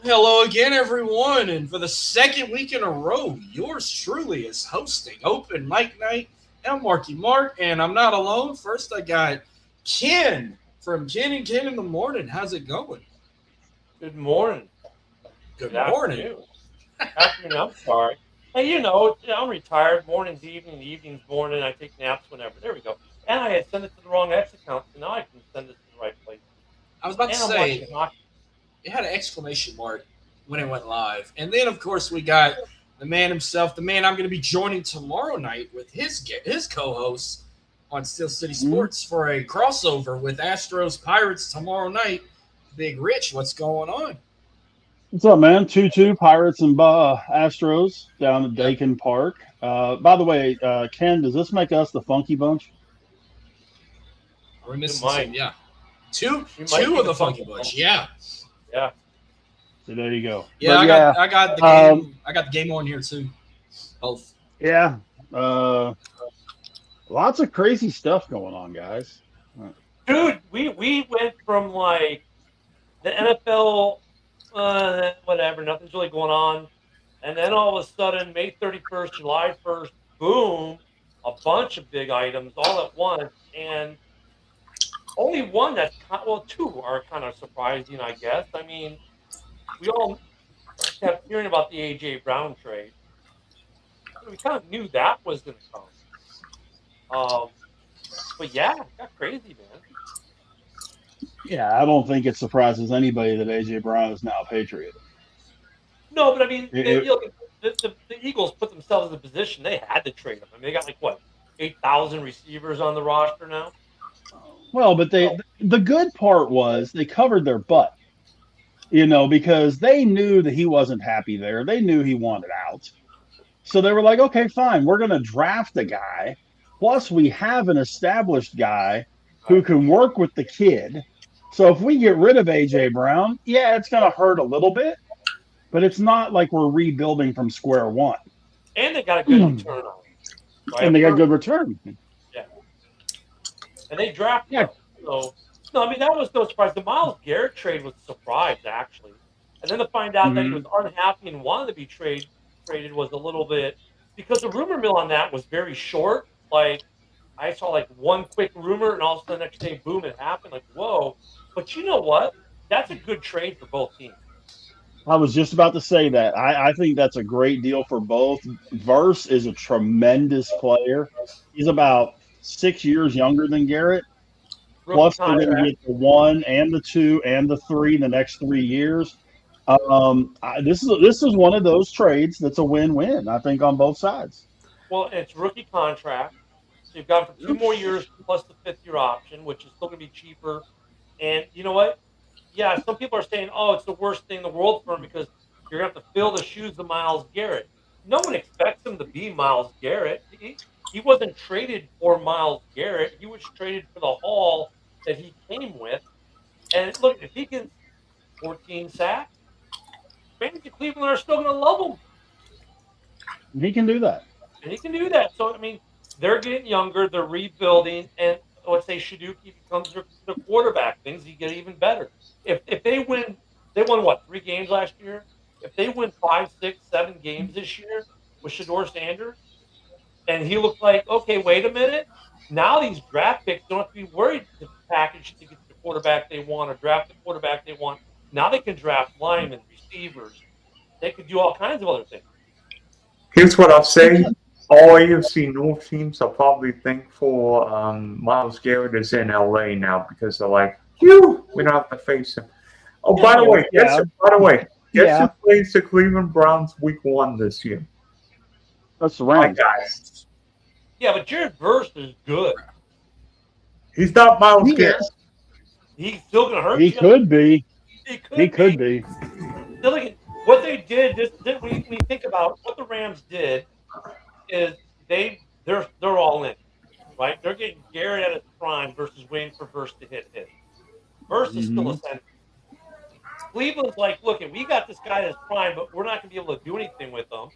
Hello again, everyone, and for the second week in a row, yours truly is hosting Open Mic Night. I'm Marky Mark, and I'm not alone. First, I got Ken from Ken and Ken in the Morning. How's it going? Good morning. Good Good morning. afternoon. Afternoon, I'm sorry. Hey, I'm retired. Morning's evening, evening's morning. I take naps whenever. There we go. And I had sent it to the wrong X account, so now I can send it to the right place. I was about to And I'm say watching hockey. it had an exclamation mark when it went live, and then of course we got the man himself, the man I'm going to be joining tomorrow night with his co-host on Steel City Mhm. Sports for a crossover with Astros Pirates tomorrow night. Big Rich, what's going on? What's up, man? 2-2 Pirates and Astros down at Yep. Dakin Park. By the way, Ken, does this make us the Funky Bunch? Are we It missing some? might. Yeah. Two We might two be of the the Funky funky Bunch. bunch. Yeah. Yeah. So there you go. Yeah, But I got yeah, I got the um, game. I got the game on here too. Both. yeah, uh, lots of crazy stuff going on, guys. Dude, we went from like the NFL, whatever, nothing's really going on. And then all of a sudden, May 31st, July 1st, boom, a bunch of big items all at once. And only one that's well, two are kind of surprising, I guess. I mean, we all kept hearing about the A.J. Brown trade. We kind of knew that was going to come. Um, but yeah, it got crazy, man. Yeah, I don't think it surprises anybody that AJ Brown is now a Patriot. No, but I mean, It, it- the Eagles put themselves in a position they had to trade him. I mean, they got like what 8,000 receivers on the roster now. well, but So the good part was they covered their butt, because they knew that he wasn't happy there. They knew he wanted out. So they were like, okay, fine, we're going to draft a guy. Plus, we have an established guy who can work with the kid. So if we get rid of AJ Brown, yeah, it's going to hurt a little bit, but it's not like we're rebuilding from square one. and they got a good And return on him, right? A they got first, good return. yeah, and they drafted Yeah. well. So no, I mean that was no surprise. The Myles Garrett trade was a surprise actually, and then to find out that he was Mhm. unhappy and wanted to be traded was a little bit because the rumor mill on that was very short. Like I saw like one quick rumor, and all of a sudden the next day, boom, it happened. Like whoa! But you know what? That's a good trade for both teams. I was just about to say that. I think that's a great deal for both. Verse is a tremendous player. He's about 6 years younger than Garrett. Rookie Plus, they're going to contract. get the one and the two and the three in the next 3 years. This is one of those trades that's a win-win. I think on both sides. Well, it's rookie contract. So you've got him for 2 more years plus the fifth year option, which is still going to be cheaper. And you know what? Yeah, some people are saying, oh, it's the worst thing in the world for him because you're going to have to fill the shoes of Myles Garrett. No one expects him to be Myles Garrett. He wasn't traded for Myles Garrett. He was traded for the haul that he came with. And look, if he gets 14 sacks, fans in Cleveland are still going to love him. He can do that. And he can do that. So I mean, they're getting younger, they're rebuilding, and let's say Shaduki becomes their quarterback, things get even better. If they won what 3 games last year. If they win 5, 6, 7 games this year with Shador Sanders, and he looks like okay, wait a minute, now these draft picks don't have to be worried to package to get the quarterback they want or draft the quarterback they want. Now they can draft linemen, receivers. They could do all kinds of other things. Here's what I'll say. All AFC North teams are probably thankful Miles Garrett is in LA now because they're like, phew, we don't have to face him. Oh, Yeah, by the no, way, Yeah, guess who yeah. plays the Cleveland Browns week 1 this year? That's the My Rams. guys. yeah, but Jared Verse is good. He's not Miles He Garrett. is. He's still going to hurt He you. could be. He He could could be. be. Now, look at what they did. When you think about what the Rams did, is they're all in, right? They're getting Garrett at his prime versus waiting for Verse to hit his. Verse is still Hmm. ascending. Cleveland's like, look, we got this guy at his prime, but we're not going to be able to do anything with him.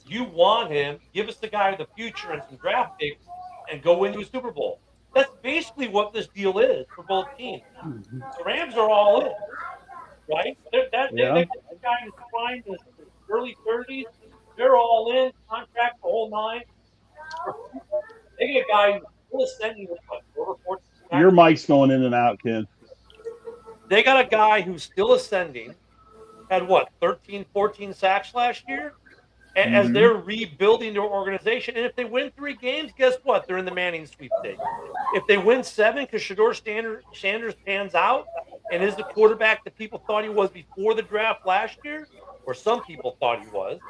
You want him? Give us the guy of the future and some draft picks, and go win you a Super Bowl. That's basically what this deal is for both teams. The Rams are all in. right? They got a guy in his prime, in his early 30s. They're all in, contract the whole nine. They get a guy who's still ascending with what, over 14 sacks? Your mic's going in and out, Ken. They got a guy who's still ascending, had what, 13, 14 sacks last year? As they're rebuilding their organization. And if they win 3 games, guess what? They're in the Manning sweepstakes. If they win 7 because Shador Sanders pans out and is the quarterback that people thought he was before the draft last year, or some people thought he was,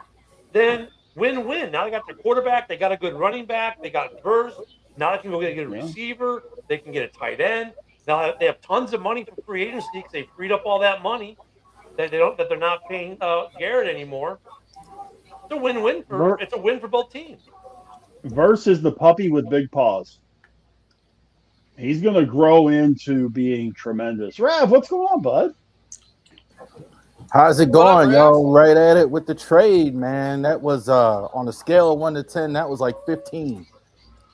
then win-win. Now they got their quarterback. They got a good running back. They got Verse. Now they can go get a receiver. They can get a tight end. Now they have tons of money for free agency because they freed up all that money that they're not paying Garrett anymore. It's a win-win it's a win for both teams. Verse is the puppy with big paws. He's going to grow into being tremendous. Rav, what's going on, bud? How's it going, yo? Right at it with the trade, man. That was on a scale of 1 to 10. That was like 15.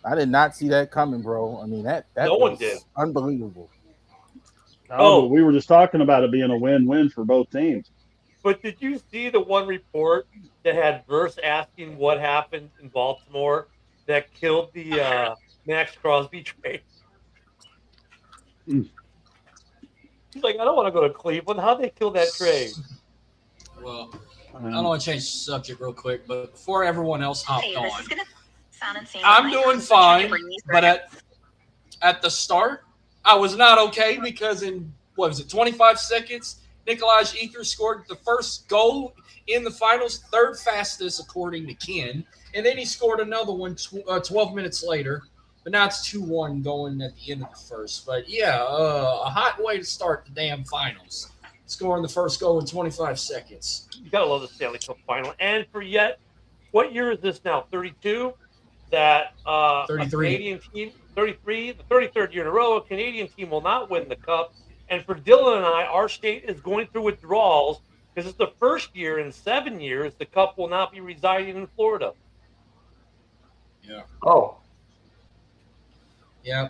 I did not see that coming, bro. I mean, that no one did. Unbelievable. Oh, we were just talking about it being a win-win for both teams. But did you see the one report that had Verse asking what happened in Baltimore that killed the Max Crosby trade? He's like, I don't want to go to Cleveland. How'd they kill that trade? Well, I don't want to change the subject real quick, but before everyone else hopped on, I'm doing fine. But at the start, I was not okay because in, 25 seconds, Nikolaj Ether scored the first goal in the finals, 3rd fastest according to Ken. And then he scored another one 12 minutes later. But now it's 2-1 going at the end of the first. But, yeah, a hot way to start the damn finals. Scoring the first goal in 25 seconds. You got to love the Stanley Cup final. And what year is this now? 32? That 33. A Canadian team, 33, the 33rd year in a row, a Canadian team will not win the Cup. And for Dylan and I, our state is going through withdrawals because it's the first year in 7 years the Cup will not be residing in Florida. Yeah. Oh. Yeah.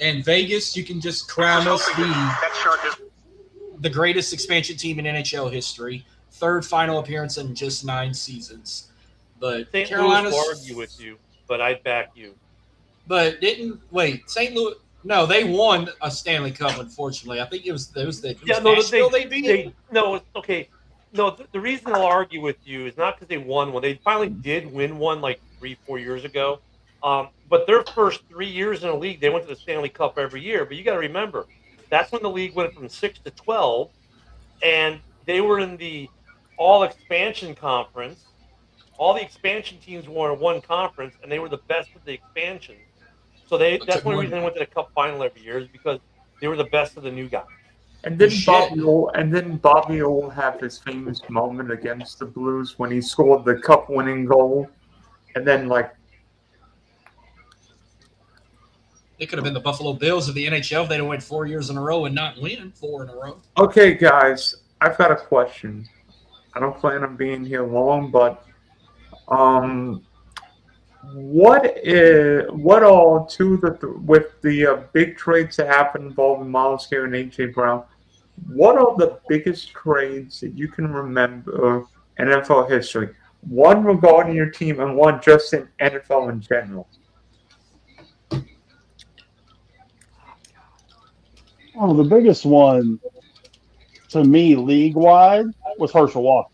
And Vegas, you can just crown us the greatest expansion team in NHL history. 3rd final appearance in just 9 seasons. But St. Carolina's Louis will argue with you, but I'd back you. But St. Louis. No, they won a Stanley Cup. Unfortunately, I think it was Nashville they beat. Okay. No, the reason they'll argue with you is not because they won one. They finally did win one like 3-4 years ago. But their first 3 years in the league, they went to the Stanley Cup every year. But you got to remember, that's when the league went from 6 to 12, and they were in the all expansion conference. All the expansion teams were in one conference, and they were the best of the expansion. So that's one reason they went to the Cup final every year is because they were the best of the new guys. And then Bobby will have his famous moment against the Blues when he scored the Cup-winning goal, and then it could have been the Buffalo Bills of the NHL if they'd have went 4 years in a row and not win 4 in a row. Okay, guys, I've got a question. I don't plan on being here long, but what all with the big trades that happened involving Myles Garrett and A.J. Brown? What are the biggest trades that you can remember in NFL history? One regarding your team and one just in NFL in general. Oh, the biggest one to me, league-wide, was Herschel Walker.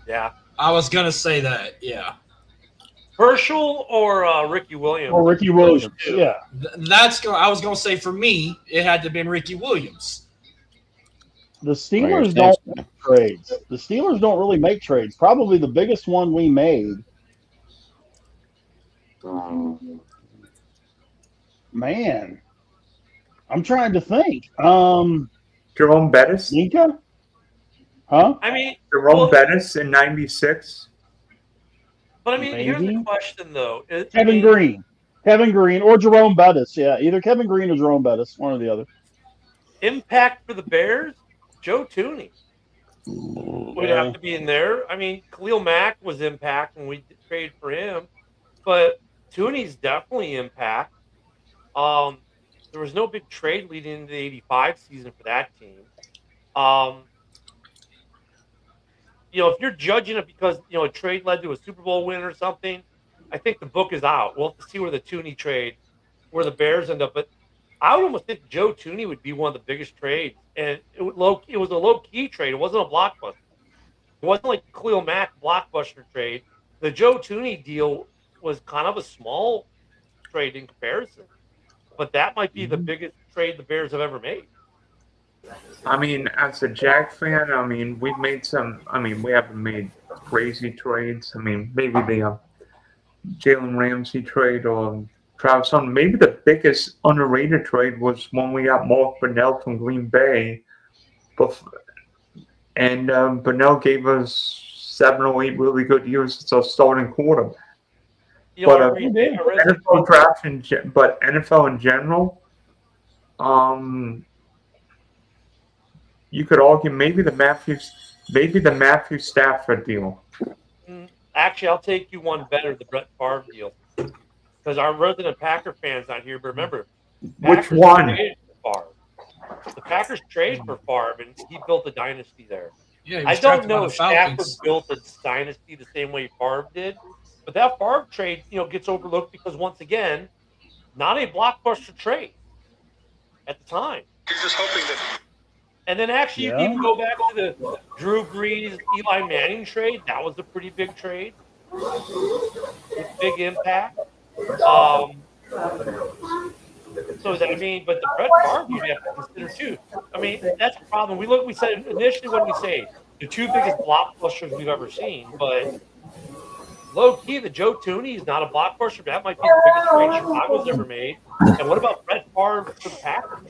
Yeah. I was going to say that, yeah. Herschel or Ricky Williams? Or Ricky Williams, yeah. I was going to say, for me, it had to have been Ricky Williams. The Steelers don't make trades. The Steelers don't really make trades. Probably the biggest one we made. Man. I'm trying to think. Jerome Bettis? Nika? Huh? I mean, Jerome Bettis in 96? But I mean, here's the question, though. Kevin Green or Jerome Bettis. Yeah, either Kevin Green or Jerome Bettis, one or the other. Impact for the Bears? Joe Thuney would have to be in there. I mean, Khalil Mack was impact when we traded for him, but Thuney's definitely impact. There was no big trade leading into the 85 season for that team. If you're judging it because a trade led to a Super Bowl win or something, I think the book is out. We'll have to see where the Tooney trade, where the Bears end up. But I would almost think Joe Tooney would be one of the biggest trades, and it was a low key trade. It wasn't a blockbuster. It wasn't like the Khalil Mack blockbuster trade. The Joe Tooney deal was kind of a small trade in comparison, but that might be the biggest trade the Bears have ever made. I mean, as a Jag fan, I mean, we've made some. I mean, we haven't made crazy trades. I mean, maybe the Jalen Ramsey trade or Travis Hunter. Maybe the biggest underrated trade was when we got Mark Burnell from Green Bay. And Burnell gave us 7 or 8 really good years as a starting quarterback. But NFL draft but NFL in general, you could argue maybe the Matthew Stafford deal. Actually, I'll take you one better, the Brett Favre deal, because our resident Packer fans not here. But remember, which one? The Packers trade for Favre, and he built a dynasty there. Yeah, I don't know if Stafford built a dynasty the same way Favre did, but that Favre trade, gets overlooked because once again, not a blockbuster trade at the time. You're just hoping that. And then actually, you can even go back to the Drew Brees, Eli Manning trade. That was a pretty big trade, with big impact. But the Brett Favre you have to consider too. I mean, that's the problem. We said initially when we say the 2 biggest blockbusters we've ever seen, but low key, the Joe Tooney is not a blockbuster. That might be the biggest trade Chicago's ever made. And what about Brett Favre for the Packers?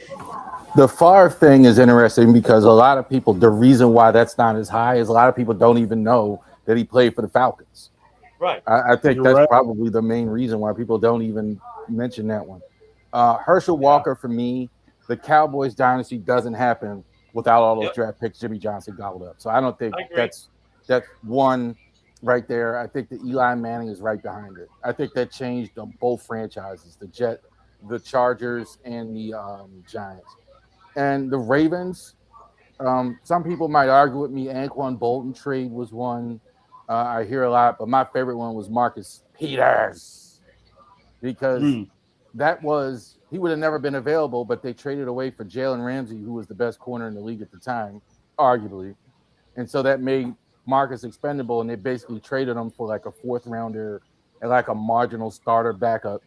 The Favre thing is interesting because a lot of people, the reason why that's not as high is a lot of people don't even know that he played for the Falcons. Right. I think that's probably the main reason why people don't even mention that one. Herschel Walker, for me, the Cowboys dynasty doesn't happen without all those draft picks Jimmy Johnson gobbled up. So I don't think that's one right there. I think the Eli Manning is right behind it. I think that changed both franchises, the Chargers and the Giants. And the Ravens, some people might argue with me, Anquan Bolton trade was one I hear a lot, but my favorite one was Marcus Peters because he would have never been available, but they traded away for Jalen Ramsey, who was the best corner in the league at the time, arguably. And so that made Marcus expendable, and they basically traded him for like a 4th rounder and like a marginal starter backup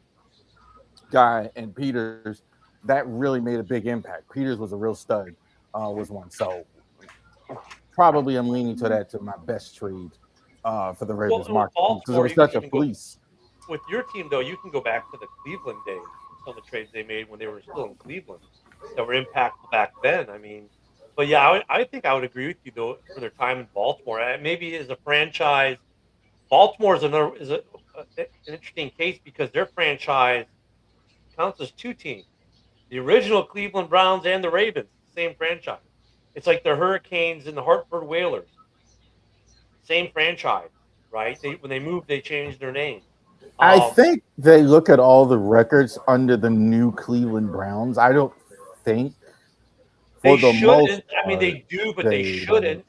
guy. And Peters, that really made a big impact. Peters was a real stud, was one. So probably I'm leaning to that to my best trade for the Ravens market because it was such a fleece. With your team, though, you can go back to the Cleveland days, some of the trades they made when they were still in Cleveland that were impactful back then. I mean, but yeah, I think I would agree with you, though, for their time in Baltimore. Maybe as a franchise, Baltimore is an interesting case because their franchise counts as 2 teams. The original Cleveland Browns and the Ravens, same franchise. It's like the Hurricanes and the Hartford Whalers. Same franchise, right? When they moved, they changed their name. I think they look at all the records under the new Cleveland Browns. I don't think they shouldn't. I mean, they do, but they shouldn't.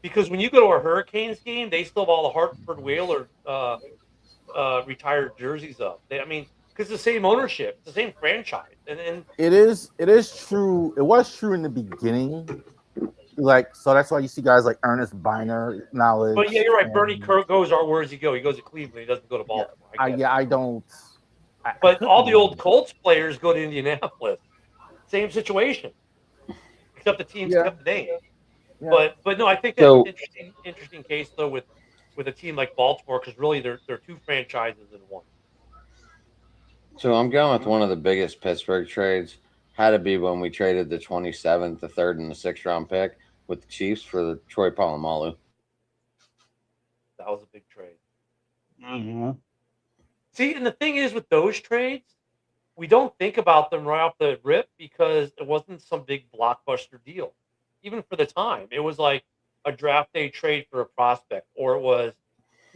Because when you go to a Hurricanes game, they still have all the Hartford Whaler retired jerseys up. Because it's the same ownership, it's the same franchise. And it is true. It was true in the beginning. So that's why you see guys like Ernest Biner knowledge. But yeah, you're right. Bernie Kirk goes, where does he go? He goes to Cleveland. He doesn't go to Baltimore. I don't. But all the old Colts players go to Indianapolis. Same situation. Except the teams kept the name. Yeah. But no, I think that's an interesting case though with a team like Baltimore because really they're 2 franchises in one. So I'm going with one of the biggest Pittsburgh trades. Had to be when we traded the 27th, the 3rd, and the 6th round pick with the Chiefs for the Troy Polamalu. That was a big trade. Mm-hmm. See, and the thing is with those trades, we don't think about them right off the rip because it wasn't some big blockbuster deal. Even for the time, it was like a draft day trade for a prospect, or it was,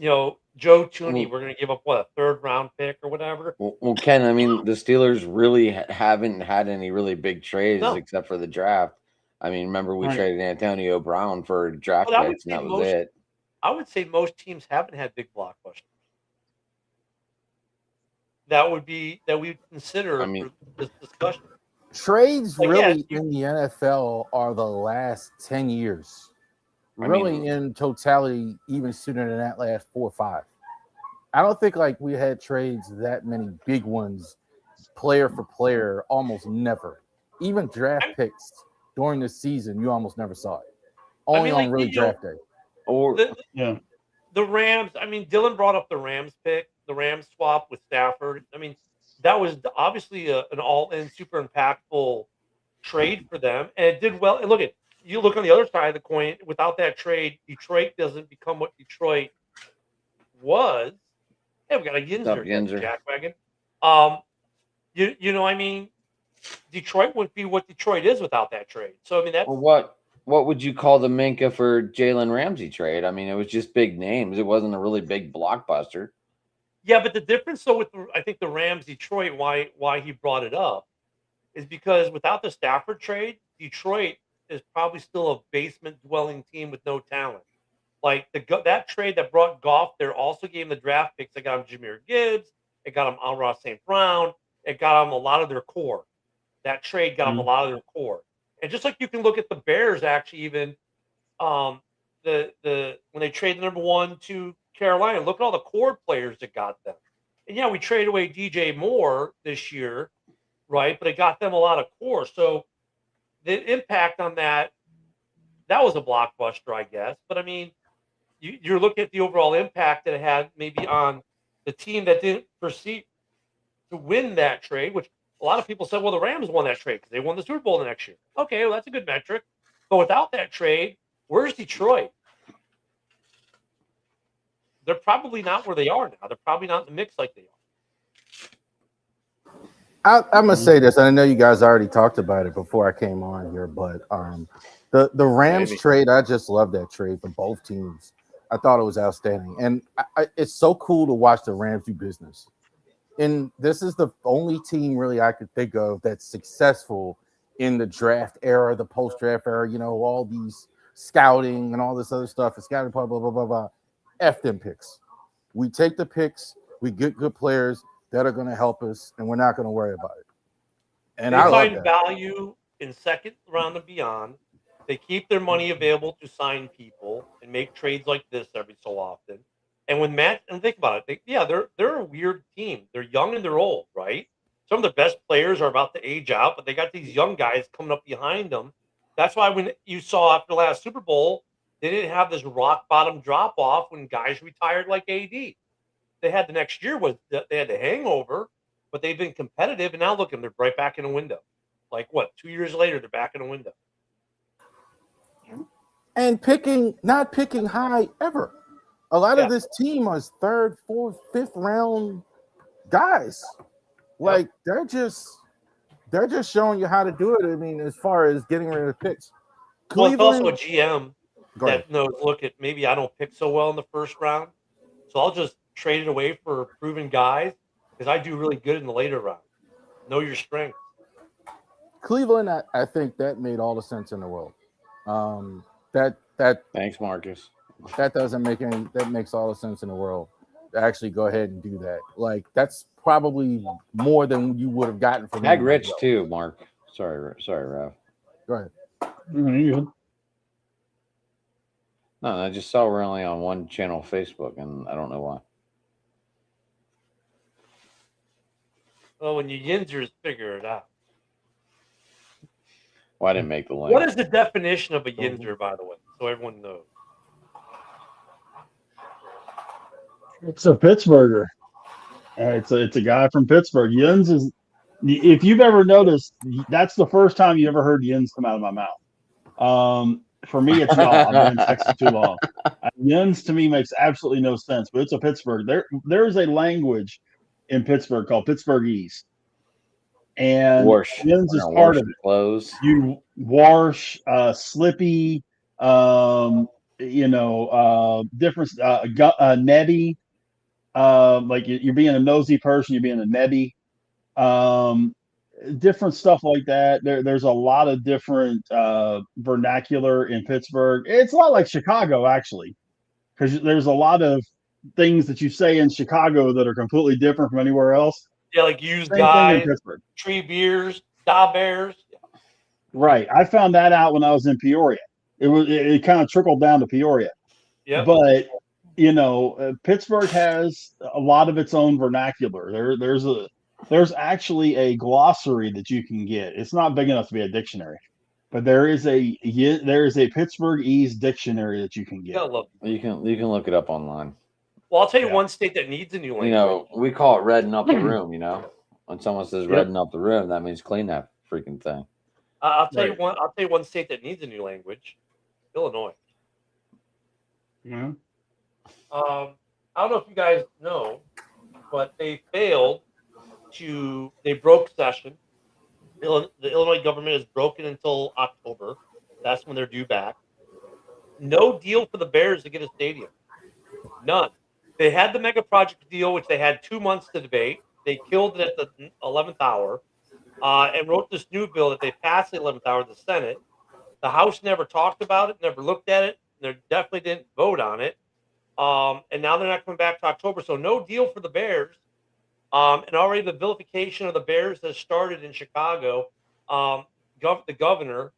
Joe Tooney, we're going to give up, a 3rd round pick or whatever? Well, Ken, the Steelers really haven't had any really big trades except for the draft. I mean, remember we Right. traded Antonio Brown for draft Well, I would picks, and say that was most- it. I would say most teams haven't had big blockbusters. That we would consider I mean- for this discussion. Trades Like, really yeah, in the NFL are the last 10 years. I mean- Really in totality, even sooner than that last 4 or 5. I don't think like we had trades that many big ones, player for player, almost never. Even draft picks during the season, you almost never saw it. Only like, on really you know, draft day. Or Yeah. The Rams, I mean, Dylan brought up the Rams pick, the Rams swap with Stafford. I mean, that was obviously an all-in super impactful trade for them, and it did well. And look on the other side of the coin. Without that trade, Detroit doesn't become what Detroit was. Hey, we got a Yinzer, Yinzer? jackwagon. You know, I mean, Detroit wouldn't be what Detroit is without that trade. So I mean, that's Well, what would you call the Minka for Jalen Ramsey trade? I mean, it was just big names. It wasn't a really big blockbuster. yeah. But the difference, though, with I think the Rams Detroit, why he brought it up, is because without the Stafford trade, Detroit is probably still a basement dwelling team with no talent. Like that trade that brought Goff there also gave him the draft picks. It got him Jameer Gibbs. It got him Amon-Ra St. Brown. It got him a lot of their core. That trade got him a lot of their core. And just like you can look at the Bears, actually, even the when they traded the number 1 to Carolina, look at all the core players that got them. And yeah, we traded away DJ Moore this year, right? But it got them a lot of core. So the impact on that was a blockbuster, I guess. But I mean, you're looking at the overall impact that it had maybe on the team that didn't proceed to win that trade, which a lot of people said, well, the Rams won that trade because they won the Super Bowl the next year. Okay, well, that's a good metric. But without that trade, where's Detroit? They're probably not where they are now. They're probably not in the mix like they are. I'm gonna say this, and I know you guys already talked about it before I came on here, but the Rams Maybe. trade, I just love that trade for both teams. I thought it was outstanding, and it's so cool to watch the Rams do business. And this is the only team really I could think of that's successful in the draft era, the post-draft era. You know, all these scouting and all this other stuff, and scouting, blah blah blah blah blah. F them picks. We take the picks. We get good players that are going to help us, and we're not going to worry about it. And They I love find that. value in second round and beyond. They keep their money available to sign people and make trades like this every so often. And when think about it, they're a weird team. They're young and they're old, right? Some of the best players are about to age out, but they got these young guys coming up behind them. That's why when you saw after the last Super Bowl, they didn't have this rock bottom drop off when guys retired like AD. They had the next year they had the hangover, but they've been competitive, and now look, they're right back in a window. Like what? 2 years later, they're back in a window. And not picking high ever. A lot of this team was 3rd, 4th, 5th round guys. Like they're just showing you how to do it. I mean, as far as getting rid of picks. Well, it's also a GM Go ahead. that knows, look, maybe I don't pick so well in the first round, so I'll just trade it away for proven guys because I do really good in the later round. Know your strengths. Cleveland, I think that made all the sense in the world. That Thanks, Marcus. that makes all the sense in the world to actually go ahead and do that. Like that's probably more than you would have gotten from Tag Rich too, Mark. Sorry, Ralph. Go ahead. You good? No, I just saw we're only on one channel Facebook, and I don't know why. Well, when you Yinzers, figure it out. Well, I didn't make the link. What is the definition of a Yinzer, by the way, so everyone knows? It's a Pittsburgher. It's a guy from Pittsburgh. Yins is, if you've ever noticed, that's the first time you ever heard Yins come out of my mouth. For me, it's not. I've been in Texas too long. Yins to me makes absolutely no sense, but it's a Pittsburgh. There is a language in Pittsburgh called Pittsburghese, and Wash. Yins is part of it. Clothes. You wash, slippy, different, netty. Like you're being a nosy person, you're being a netty. different stuff like that. There's a lot of different vernacular in Pittsburgh. It's a lot like Chicago, actually, because there's a lot of things that you say in Chicago that are completely different from anywhere else. Yeah, like used Same thing in guys, Pittsburgh. tree beers, da bears. Right. I found that out when I was in Peoria. It kind of trickled down to Peoria. Yep. But Pittsburgh has a lot of its own vernacular. There's actually a glossary that you can get. It's not big enough to be a dictionary, but there is a Pittsburghese dictionary that you can You get. gotta love. You can look it up online. Well, I'll tell you Yeah. one state that needs a new language. You know, we call it redding up the room. You know, when someone says Yep. redding up the room, that means clean that freaking thing. I'll tell you Right. one. I'll tell you one state that needs a new language. Illinois. Yeah. I don't know if you guys know, but they failed to. They broke session. The Illinois government is broken until October. That's when they're due back. No deal for the Bears to get a stadium. None. They had the mega project deal, which they had 2 months to debate. They killed it at the 11th hour and wrote this new bill that they passed the 11th hour in the Senate. The House never talked about it, never looked at it. They definitely didn't vote on it. And now they're not coming back to October. So no deal for the Bears. And already the vilification of the Bears has started in Chicago. The governor,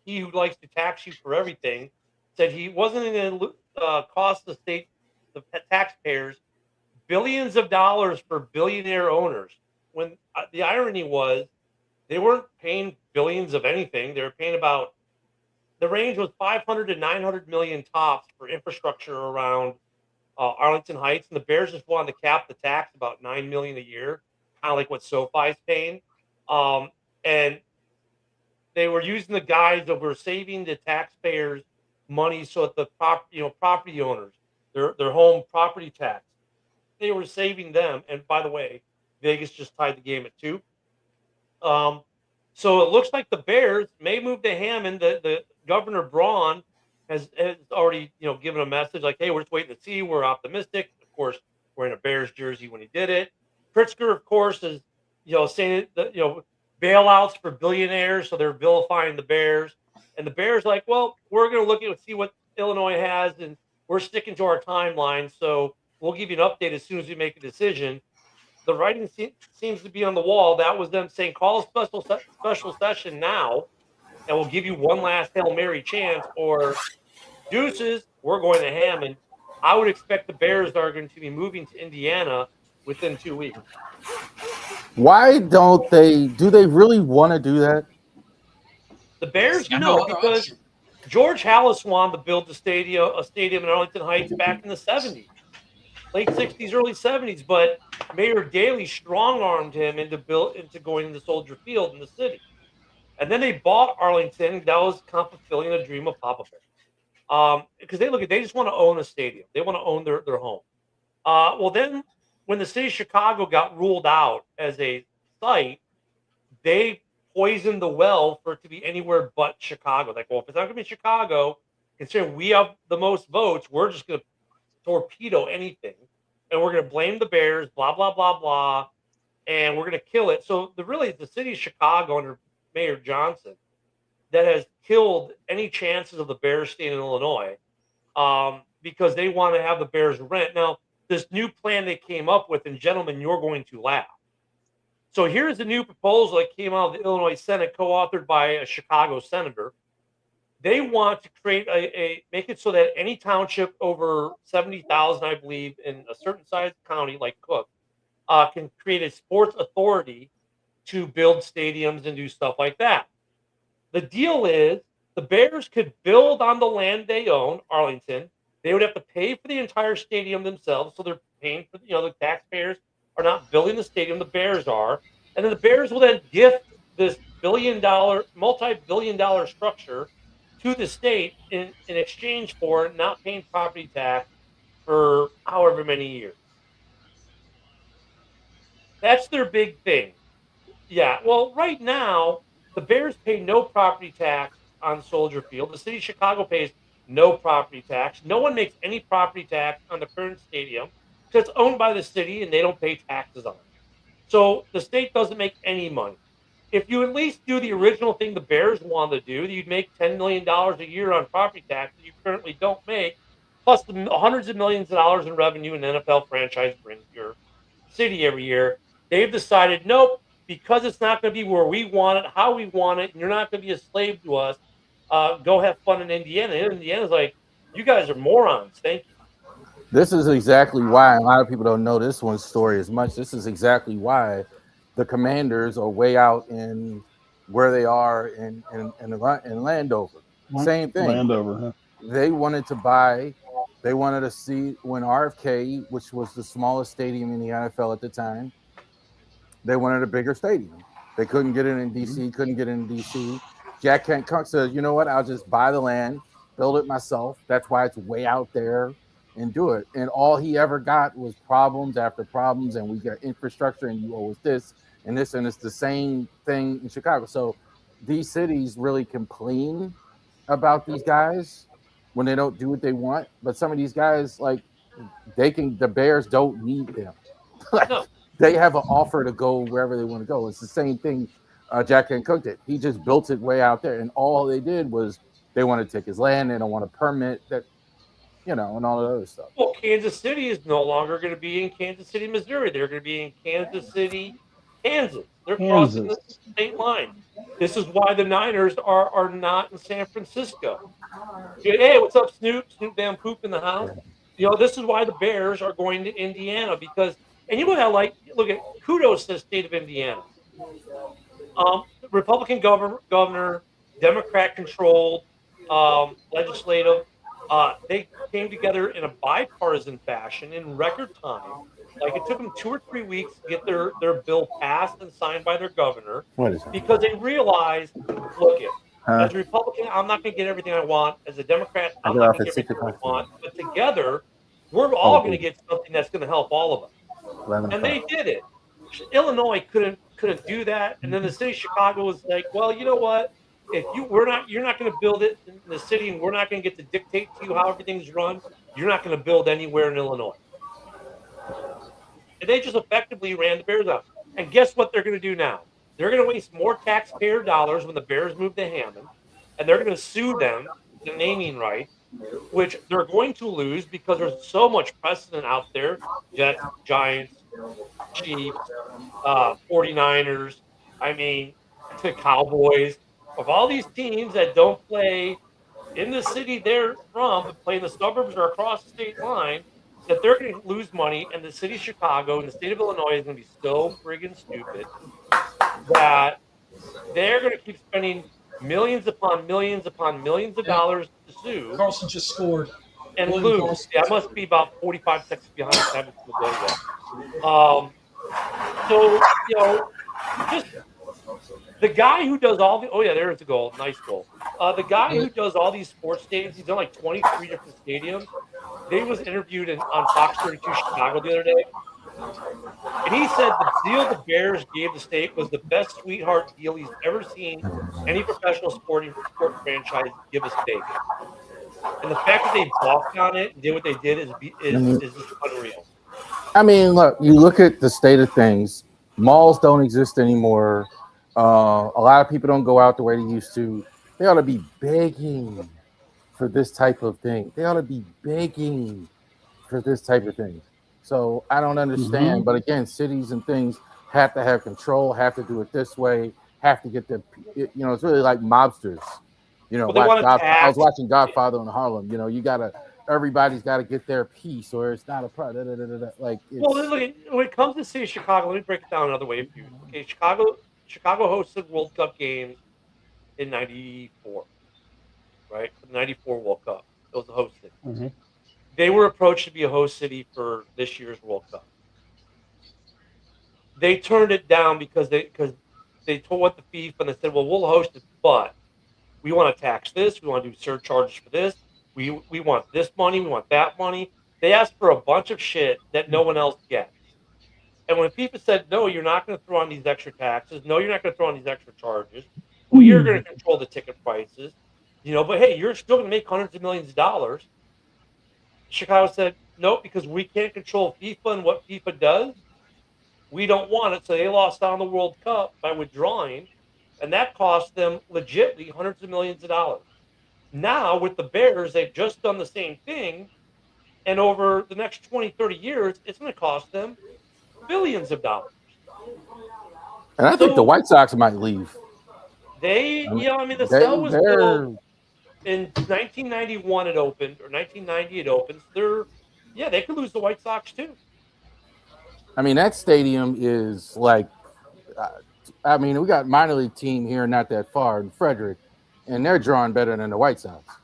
he who likes to tax you for everything, said he wasn't going to cost the state, the taxpayers, billions of dollars for billionaire owners. When the irony was, they weren't paying billions of anything. They were paying about, the range was 500 to 900 million tops for infrastructure around Arlington Heights, and the Bears just wanted to cap the tax about $9 million a year, kind of like what SoFi's paying. And they were using the guise of we're saving the taxpayers money so that the property owners, their home property tax, they were saving them. And by the way, Vegas just tied the game at 2. So it looks like the Bears may move to Hammond. The Governor Braun has already given a message like, hey, we're just waiting to see. We're optimistic. Of course, wearing a Bears jersey when he did it. Pritzker, of course, is saying that bailouts for billionaires, so they're vilifying the Bears. And the Bears like, well, we're going to look at see what Illinois has, and we're sticking to our timeline. So we'll give you an update as soon as we make a decision. The writing seems to be on the wall. That was them saying, call a special session now, and we'll give you one last Hail Mary chance, or deuces, we're going to Hammond. I would expect the Bears are going to be moving to Indiana within 2 weeks. Why don't they? Do they really want to do that? The Bears, Got no other because option. George Halas wanted to build a stadium in Arlington Heights back in the 70s. Late 60s, early 70s, but Mayor Daley strong-armed him into going into Soldier Field in the city. And then they bought Arlington. That was kind of fulfilling a dream of Papa Bear. Because they just want to own a stadium. They want to own their home. Well, then when the city of Chicago got ruled out as a site, they poisoned the well for it to be anywhere but Chicago. Like, well, if it's not going to be Chicago, considering we have the most votes, we're just going to torpedo anything, and we're going to blame the Bears, blah, blah, blah, blah, and we're going to kill it. So the city of Chicago under Mayor Johnson that has killed any chances of the Bears staying in Illinois because they want to have the Bears rent. Now, this new plan they came up with, and gentlemen, you're going to laugh. So here's the new proposal that came out of the Illinois Senate, co-authored by a Chicago senator. They want to create make it so that any township over 70,000, I believe, in a certain size county like Cook, can create a sports authority to build stadiums and do stuff like that. The deal is the Bears could build on the land they own, Arlington. They would have to pay for the entire stadium themselves, so they're paying for the taxpayers are not building the stadium, the Bears are, and then the Bears will then gift this multi-billion-dollar structure to the state in exchange for not paying property tax for however many years. That's their big thing. Yeah, well, right now, the Bears pay no property tax on Soldier Field. The city of Chicago pays no property tax. No one makes any property tax on the current stadium because it's owned by the city and they don't pay taxes on it. So the state doesn't make any money. if you at least do the original thing the Bears wanted to do, you'd make $10 million a year on property taxes you currently don't make, plus the hundreds of millions of dollars in revenue an NFL franchise brings your city every year. They've decided, nope, because it's not going to be where we want it, how we want it, and you're not going to be a slave to us. Go have fun in Indiana. And Indiana's like, you guys are morons. Thank you. This is exactly why a lot of people don't know this one's story as much. This is exactly why the Commanders are way out in where they are in Landover. Same thing. Landover. Huh? They wanted to see when RFK, which was the smallest stadium in the NFL at the time, they wanted a bigger stadium. They couldn't get it in DC, Jack Kent Cooke said, you know what, I'll just buy the land, build it myself. That's why it's way out there, and do it. And all he ever got was problems after problems, and we got infrastructure, and you owe us this and this, and it's the same thing in Chicago. So these cities really complain about these guys when they don't do what they want, but some of these guys, like, the Bears don't need them. No. They have an offer to go wherever they want to go. It's the same thing Jack Kent Cooke did. He just built it way out there, and all they did was they wanted to take his land. They don't want a permit, that, and all the other stuff. Well, Kansas City is no longer going to be in Kansas City, Missouri. They're going to be in Kansas City, Kansas. They're crossing the state line. This is why the Niners are not in San Francisco. Hey, what's up, Snoop? Snoop Van Poop in the house. This is why the Bears are going to Indiana, because, and you look at kudos to the state of Indiana. Republican governor, Democrat-controlled legislative. They came together in a bipartisan fashion in record time. Like, it took them 2 or 3 weeks to get their bill passed and signed by their governor, because they realized, look, as a Republican, I'm not going to get everything I want. As a Democrat, I'm not going to get everything I want. But together, we're all going to get something that's going to help all of us. And they did it. Illinois couldn't do that, and then the city of Chicago was like, well, you know what? If you're not going to build it in the city, and we're not going to get to dictate to you how everything's run. You're not going to build anywhere in Illinois. And they just effectively ran the Bears out. And guess what they're going to do now? They're going to waste more taxpayer dollars when the Bears move to Hammond, and they're going to sue them, the naming rights, which they're going to lose because there's so much precedent out there. Jets, Giants, Chiefs, 49ers, the Cowboys, of all these teams that don't play in the city they're from, but play in the suburbs or across the state line, that they're going to lose money, and the city of Chicago and the state of Illinois is going to be so friggin' stupid that they're going to keep spending millions upon millions upon millions of dollars to sue. Carlson just scored. And lose. Yeah, I must be about 45 seconds behind having to go So, just the guy who does all the there's the goal. Nice goal. The guy who does all these sports stadiums, he's done like 23 different stadiums. They was interviewed on Fox 32 Chicago the other day. And he said the deal the Bears gave the state was the best sweetheart deal he's ever seen any professional sport franchise give a state. And the fact that they balked on it and did what they did is just unreal. Look, you look at the state of things. Malls don't exist anymore. A lot of people don't go out the way they used to. They ought to be begging for this type of thing. They ought to be begging for this type of thing. So I don't understand. But again, cities and things have to have control, have to do it this way, have to get their, it's really like mobsters. I was watching Godfather in Harlem. Everybody's got to get their piece, or it's not a product. When it comes to the city of Chicago, let me break it down another way. Okay, Chicago hosted World Cup games in '94, right? The '94 World Cup. It was the host city. Mm-hmm. They were approached to be a host city for this year's World Cup. They turned it down because they told what the FIFA, and they said, well, we'll host it, but we want to tax this. We want to do surcharges for this. We want this money. We want that money. They asked for a bunch of shit that no one else gets. And when FIFA said, no, you're not going to throw on these extra taxes. No, you're not going to throw on these extra charges. Well, you're going to control the ticket prices. But hey, you're still going to make hundreds of millions of dollars. Chicago said, nope, because we can't control FIFA and what FIFA does. We don't want it. So they lost out on the World Cup by withdrawing. and that cost them legitly hundreds of millions of dollars. Now with the Bears, they've just done the same thing, and over the next 20, 30 years, it's going to cost them billions of dollars. And I think the So White Sox might leave. they, I mean, the cell was built in 1991. It opened, or 1990 it opened. So they could lose the White Sox too. I mean, that stadium is like, I mean, we got minor league team here not that far in Frederick, and they're drawing better than the White Sox.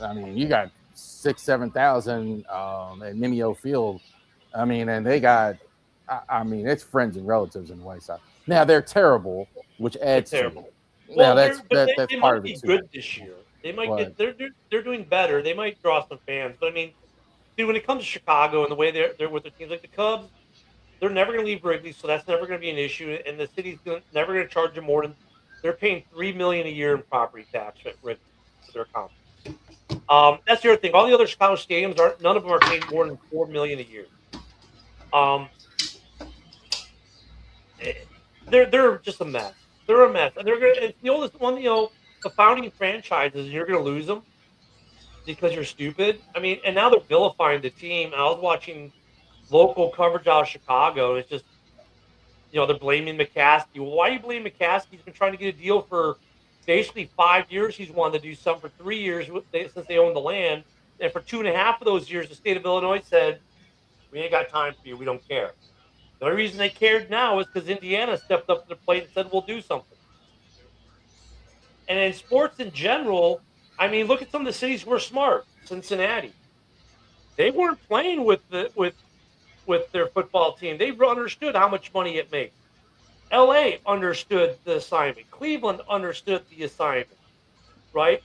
I mean, you got 6,000-7,000 at Nimio Field. I mean, and they got, I mean, it's friends and relatives in the White Sox. Now they're terrible, which adds to it. Well, that's they part might of be it too. good this year. They might get they're doing better. They might draw some fans, but I mean, dude, when it comes to Chicago and the way they're with their teams, like the Cubs, they're never going to leave Wrigley, so that's never going to be an issue. And the city's never going to charge them more than they're paying $3 million a year in property tax at Wrigley for their conference. That's the other thing. All the other Chicago stadiums none of them are paying more than $4 million a year. They're just a mess. They're a mess, and it's the oldest one. The founding franchises, and you're gonna lose them because you're stupid. I mean, and now they're vilifying the team. I was watching local coverage out of Chicago, and it's just, they're blaming McCaskey. Well, why are you blaming McCaskey? He's been trying to get a deal for basically 5 years. He's wanted to do something for 3 years since they own the land, and for 2.5 of those years, the state of Illinois said, "We ain't got time for you. We don't care." The only reason they cared now is because Indiana stepped up to the plate and said, "We'll do something." And in sports in general, I mean, look at some of the cities who were smart. Cincinnati, they weren't playing with their football team. They understood how much money it makes. L.A. understood the assignment. Cleveland understood the assignment, right?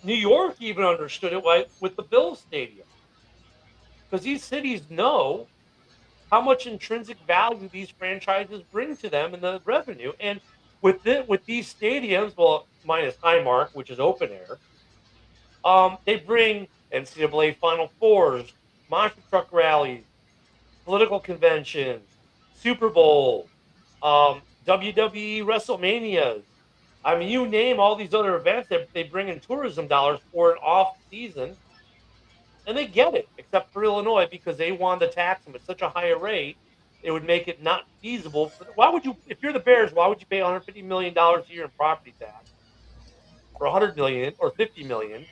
New York even understood it with the Bills Stadium, because these cities know how much intrinsic value these franchises bring to them and the revenue. And with these stadiums, well, minus Highmark, which is open air, they bring NCAA Final Fours, monster truck rallies, political conventions, Super Bowl, WWE WrestleManias. I mean, you name all these other events that they bring in tourism dollars for an off season, and they get it, except for Illinois, because they wanted to tax them at such a higher rate, it would make it not feasible. Why would you, if you're the Bears, why would you pay $150 million a year in property tax, or $100 million or $50 million,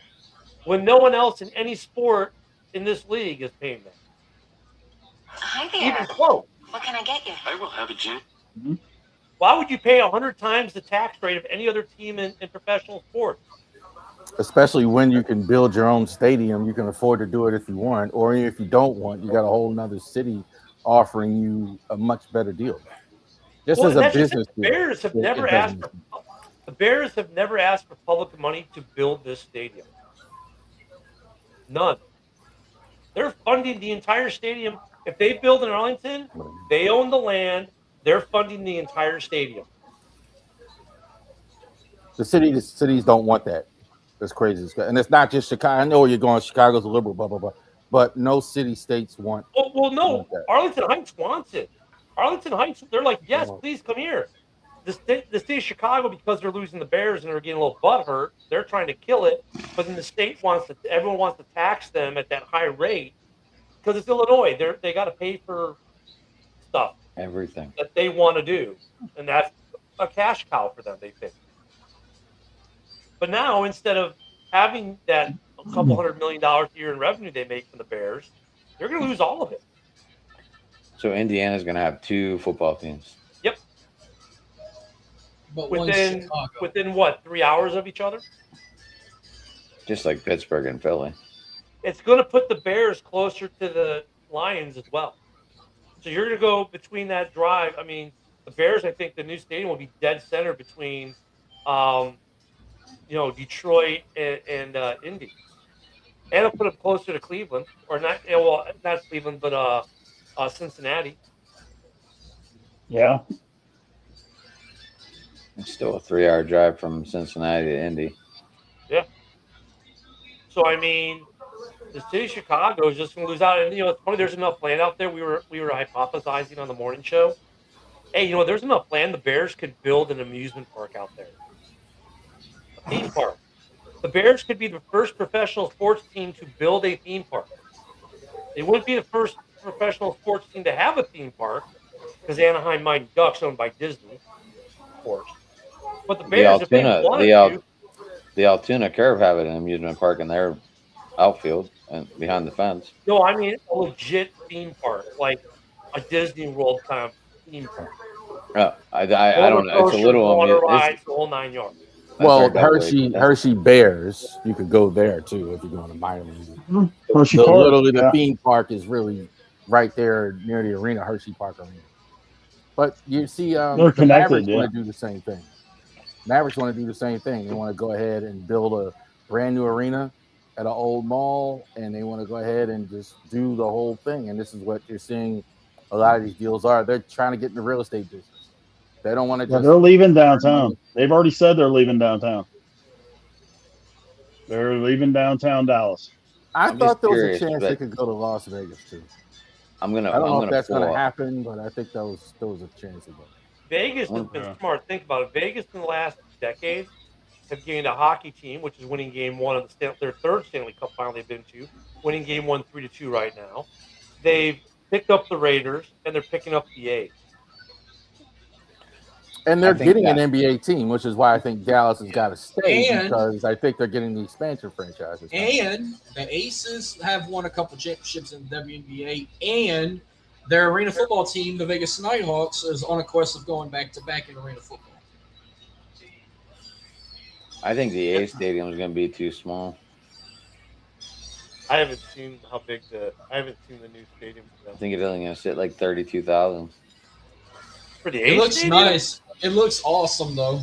when no one else in any sport in this league is paying that? Hi there. Even close. What can I get you? I will have a gin. Why would you pay 100 times the tax rate of any other team in professional sports? Especially when you can build your own stadium, you can afford to do it if you want, or if you don't want, you got a whole nother city offering you a much better deal. Just as a business deal. The Bears have never asked for public money to build this stadium. None. They're funding the entire stadium. If they build in Arlington, they own the land. They're funding the entire stadium. The cities don't want that. That's crazy. And it's not just Chicago. I know you're going, Chicago's a liberal, blah, blah, blah. But no states want. Well, no. Arlington Heights wants it. Arlington Heights, they're like, yes, please come here. The state of Chicago, because they're losing the Bears and they're getting a little butthurt, they're trying to kill it. But then the state everyone wants to tax them at that high rate, because it's Illinois. They got to pay for stuff. Everything that they want to do. And that's a cash cow for them, they think. But now, instead of having that a couple $100 million a year in revenue they make from the Bears, they're going to lose all of it. So Indiana's going to have 2 football teams. Yep. But within what, 3 hours of each other? Just like Pittsburgh and Philly. It's going to put the Bears closer to the Lions as well. So you're going to go between that drive. I mean, the Bears, I think the new stadium will be dead center between Detroit and Indy. And it'll put them closer to Cleveland, or not Cleveland, but Cincinnati. Yeah. It's still a 3-hour drive from Cincinnati to Indy. Yeah. So, I mean, the city of Chicago is just going to lose out. And, it's funny, there's enough land out there. We were hypothesizing on the morning show Hey, there's enough land. The Bears could build an amusement park out there, a theme park. The Bears could be the first professional sports team to build a theme park. They wouldn't be the first professional sports team to have a theme park because Anaheim Mighty Ducks, owned by Disney, of course. But the The Bears, if they Altoona, wanted to, the Altoona Curve have an amusement park in their outfield and behind the fence. no, I mean a legit theme park, like a Disney World kind of theme park. I Roller don't know. It's a coasters, little water it's rides, the whole 9 yards. that's Well, our double A. Hershey Bears, you could go there too if you're going to minor league. Hershey Park. Literally, the Yeah. theme park is really right there near the arena, Hershey Park Arena. But you see, They're the connected, Mavericks yeah. want to do the same thing. Mavericks want to do the same thing. They want to go ahead and build a brand new arena at an old mall, and they want to go ahead and just do the whole thing. And this is what you're seeing a lot of these deals are. They're trying to get in the real estate business. They don't want to Yeah, just. they're leaving downtown. They've already said they're leaving downtown. They're leaving downtown Dallas. I I'm thought just there was curious, a chance but- they could go to Las Vegas too. I'm I don't know gonna if that's going pull to up. happen, but I think there was a chance of it. Vegas has been smart. Think about it. Vegas in the last decade have gained a hockey team, which is winning game one of their third Stanley Cup final they've been to, winning game one 3-2 right now. They've picked up the Raiders and they're picking up the A's. And they're think getting an that- NBA team, which is why I think Dallas has got to stay And- because I think they're getting the expansion franchises. And the Aces have won a couple championships in the WNBA, and their arena football team, the Vegas Nighthawks, is on a quest of going back to back in arena football. I think the A stadium is going to be too small. I haven't seen the new stadium for I them. think it's only going to sit like 32,000. For the It A's looks stadium? nice. It looks awesome, though.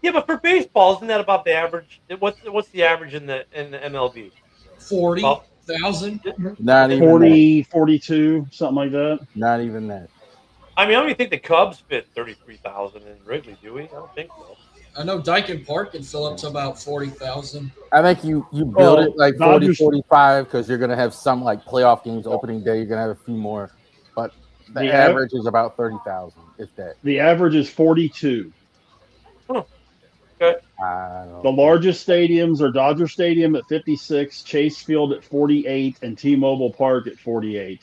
Yeah, but for baseball, isn't that about the average? What's the average in the MLB? 40,000. Not even 40, 42, something like that. Not even that. I mean, I don't even think the Cubs fit 33,000 in Wrigley, do we? I don't think so. I know Dyken Park can fill up to about 40,000. I think you build Well, it like 40, Dodgers- 45 because you're going to have some like playoff games opening day. You're going to have a few more. But the The average is about 30,000, if that. The average is 42. Okay. I don't The know. largest stadiums are Dodger Stadium at 56, Chase Field at 48, and T-Mobile Park at 48.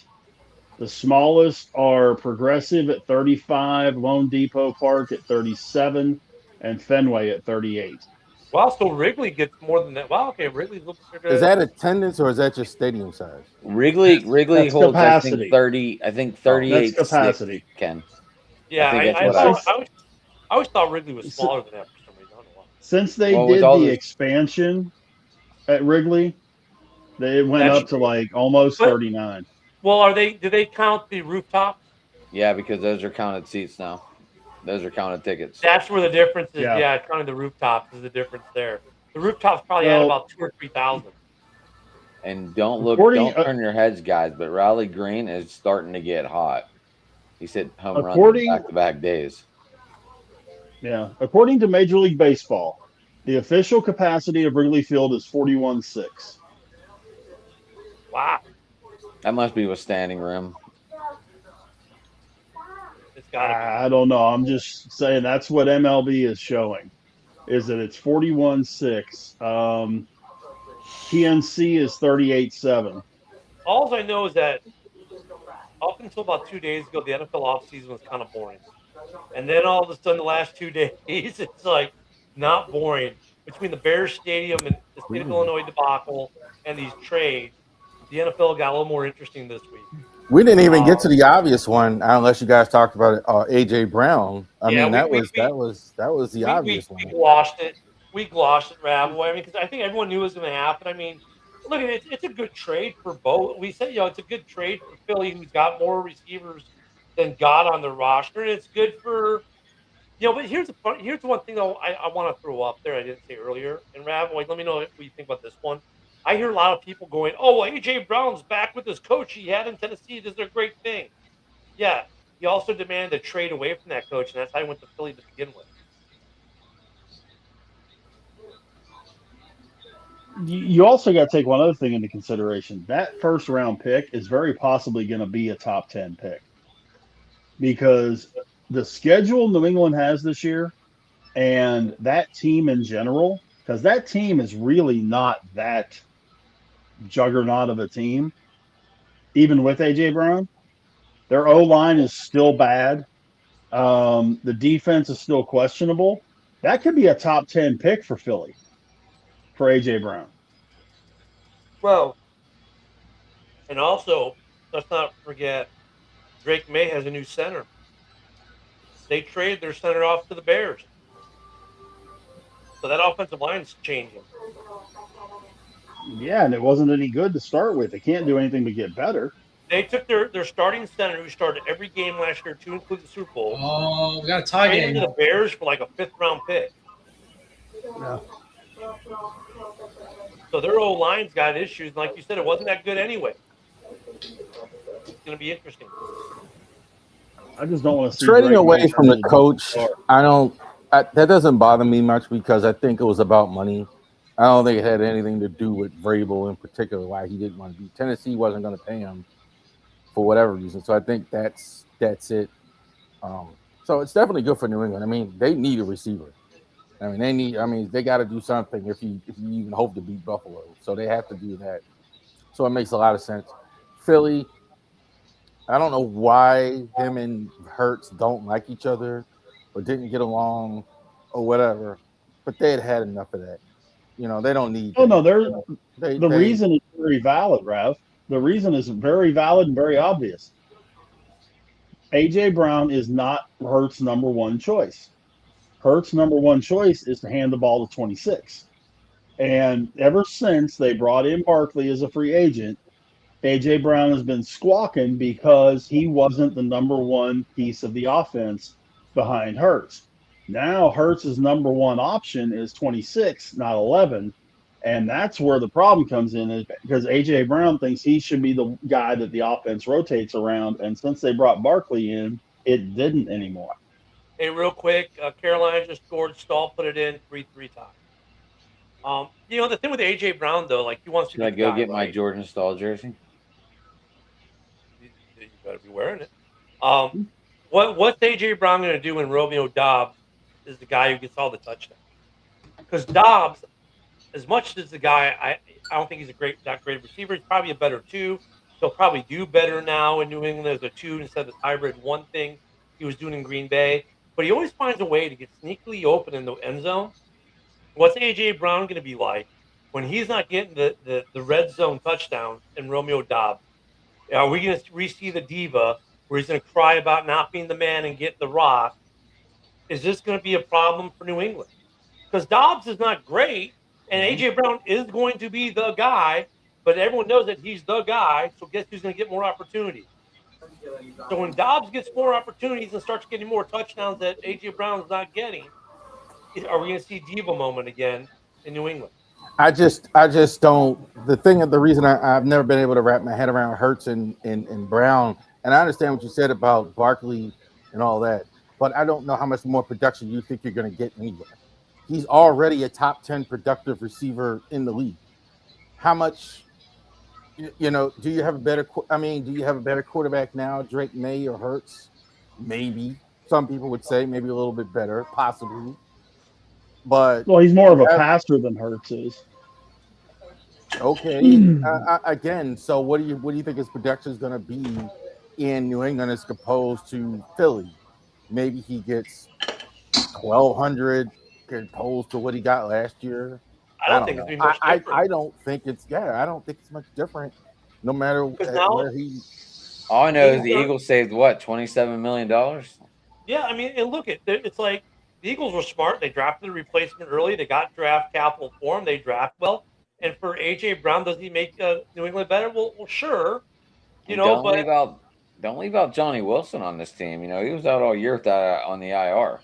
The smallest are Progressive at 35, Lone Depot Park at 37, and Fenway at 38. Wow, so Wrigley gets more than that. Wow, okay, Wrigley's a little bit. Is that attendance or is that just stadium size? Wrigley That's holds capacity. I think 30. I think 38. That's capacity. Ken. Yeah, I think I that's what always thought Wrigley was smaller than that for some reason. I don't know why. Since they Well, with did all the the- expansion at Wrigley, they went That's up to like almost But- 39. Well, do they count the rooftops? Yeah, because those are counted seats now. Those are counted tickets. That's where the difference is. Yeah. Yeah, counting the rooftops is the difference there. The rooftops probably had Well- about 2,000 or 3,000. And don't According- don't turn your heads, guys. But Riley Green is starting to get hot. He's hit home runs According- back-to-back days. Yeah. According to Major League Baseball, the official capacity of Wrigley Field is 41.6. Wow, That must be with standing room. it's got to I don't know. I'm just saying that's what MLB is showing, is that it's 41.6. PNC is 38.7. be. All I know is that up until about 2 days ago, the NFL offseason was kind of boring. And then all of a sudden, the last 2 days, it's like not boring. Between the Bears Stadium and the state of Illinois debacle and these trades, the NFL got a little more interesting this week. We didn't even get to the obvious one unless you guys talked about it. A.J. Brown. I Yeah, mean, that we- was the obvious we one. gloshed it. We gloshed it, Rav. I mean, because I think everyone knew it was going to happen. I mean, look, it's a good trade for both. We said, it's a good trade for Philly, who's got more receivers than God on their roster, and it's good for, But here's one thing though I want to throw up there. I didn't say earlier. And Rav, let me know what you think about this one. I hear a lot of people going, "Oh, well, A.J. Brown's back with his coach he had in Tennessee. This is a great thing." Yeah, he also demanded a trade away from that coach, and that's how he went to Philly to begin with. You also got to take one other thing into consideration. That first round pick is very possibly going to be a top 10 pick because the schedule New England has this year and that team in general, because that team is really not that juggernaut of a team, even with A.J. Brown. Their O-line is still bad. The defense is still questionable. That could be a top 10 pick for Philly for A.J. Brown. Well, and also, let's not forget, Drake May has a new center. They traded their center off to the Bears. So that offensive line is changing. Yeah, and it wasn't any good to start with. They can't do anything to get better. They took their starting center, who started every game last year to include the Super Bowl, Oh, we got a tie traded game. to the Bears for like a 5th-round pick. Yeah. So their O-line's got issues. And like you said, it wasn't that good anyway. It's going to be interesting. I just don't want to see Trading Drake away May from turn the into coach, a that doesn't bother me much because I think it was about money. I don't think it had anything to do with Vrabel in particular, why he didn't want to be. Tennessee wasn't going to pay him for whatever reason. So I think that's it. So it's definitely good for New England. I mean, they need a receiver. They got to do something if you even hope to beat Buffalo. So they have to do that. So it makes a lot of sense. Philly, I don't know why him and Hurts don't like each other or didn't get along or whatever, but they had enough of that. They don't need. Oh, that. no, the reason is very valid, Rav. The reason is very valid and very obvious. A.J. Brown is not Hurts' number one choice. Hurts' number one choice is to hand the ball to 26. And ever since they brought in Barkley as a free agent, A.J. Brown has been squawking because he wasn't the number one piece of the offense behind Hurts. Now Hurts' number one option is 26, not 11. And that's where the problem comes in, is because A.J. Brown thinks he should be the guy that the offense rotates around. And since they brought Barkley in, it didn't anymore. Hey, real quick, Carolina just scored. Stall put it in 3-3 tie. The thing with A.J. Brown, though, like he wants to Should I be go guy, get my right? Jordan Stall jersey? You better be wearing it. What's A.J. Brown going to do when Romeo Dobbs is the guy who gets all the touchdowns? Because Dobbs, as much as the guy, I don't think he's that great receiver. He's probably a better 2. He'll probably do better now in New England as a 2 instead of the hybrid 1 thing he was doing in Green Bay. But he always finds a way to get sneakily open in the end zone. What's A.J. Brown going to be like when he's not getting the red zone touchdowns and Romeo Dobbs? Are we going to re-see the diva where he's going to cry about not being the man and get the rock? Is this going to be a problem for New England? Because Dobbs is not great, and A.J. Brown is going to be the guy, but everyone knows that he's the guy, so guess who's going to get more opportunities? So when Dobbs gets more opportunities and starts getting more touchdowns that A.J. Brown's not getting, are we going to see diva moment again in New England? I just don't. The reason I've never been able to wrap my head around Hurts and Brown, and I understand what you said about Barkley and all that, but I don't know how much more production you think you're going to get anywhere. He's already a top 10 productive receiver in the league. How much, do you have a better? Do you have a better quarterback now, Drake May or Hurts? Maybe. Some people would say maybe a little bit better, possibly. But well, he's more of a passer than Hurts is. Okay. Again, so what do you think his production is going to be in New England as opposed to Philly? Maybe he gets 1,200 opposed to what he got last year. I don't think it's much different. I don't think it's I don't think it's much different. No matter where he. All I know is the Eagles saved what, $27 million? Yeah, and look it's like the Eagles were smart. They drafted a replacement early. They got draft capital for him. They draft well. And for A.J. Brown, does he make New England better? Well, sure. Don't leave out Johnny Wilson on this team. He was out all year on the IR.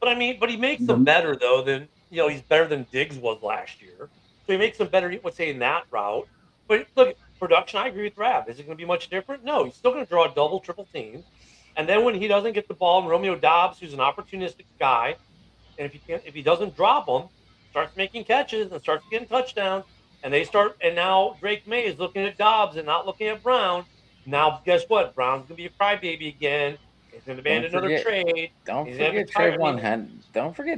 But he makes them better though than he's better than Diggs was last year. So he makes them better, let's say, in that route. But look, production, I agree with Rav. Is it going to be much different? No, he's still going to draw double, triple teams. And then when he doesn't get the ball, and Romeo Dobbs, who's an opportunistic guy, and if he doesn't drop them, starts making catches and starts getting touchdowns, and now Drake May is looking at Dobbs and not looking at Brown. Now, guess what? Brown's going to be a crybaby again. He's going to demand another trade. Don't forget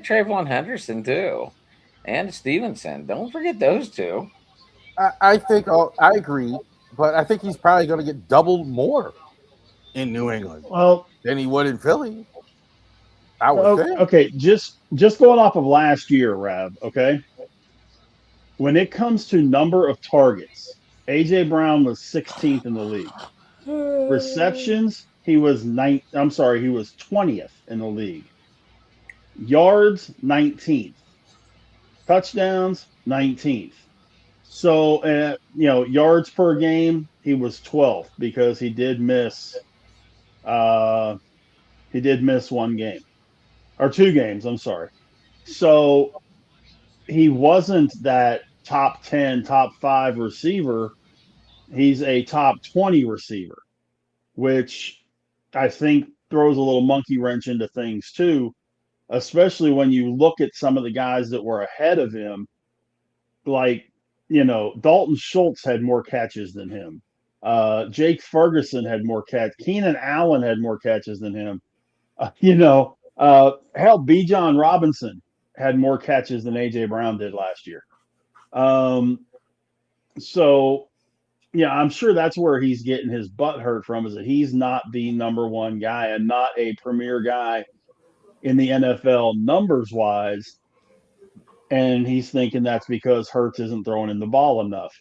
Trayvon Henderson too, and Stevenson. Don't forget those two. I think I agree, but I think he's probably going to get double more in New England than he would in Philly. I would think. Okay, just going off of last year, Rav. Okay, when it comes to number of targets, AJ Brown was 16th in the league. Receptions, he was he was 20th in the league. Yards, 19th. Touchdowns, 19th. So, yards per game, he was 12th because he did miss one game or 2 games. I'm sorry. So he wasn't that top 10, top 5 receiver. He's a top 20 receiver, which I think throws a little monkey wrench into things too, especially when you look at some of the guys that were ahead of him. Like, Dalton Schultz had more catches than him. Jake Ferguson had more catch. Keenan Allen had more catches than him. Hell, Bijan Robinson had more catches than AJ Brown did last year. So yeah, I'm sure that's where he's getting his butt hurt from, is that he's not the number one guy and not a premier guy in the NFL numbers wise. And he's thinking that's because Hurts isn't throwing in the ball enough.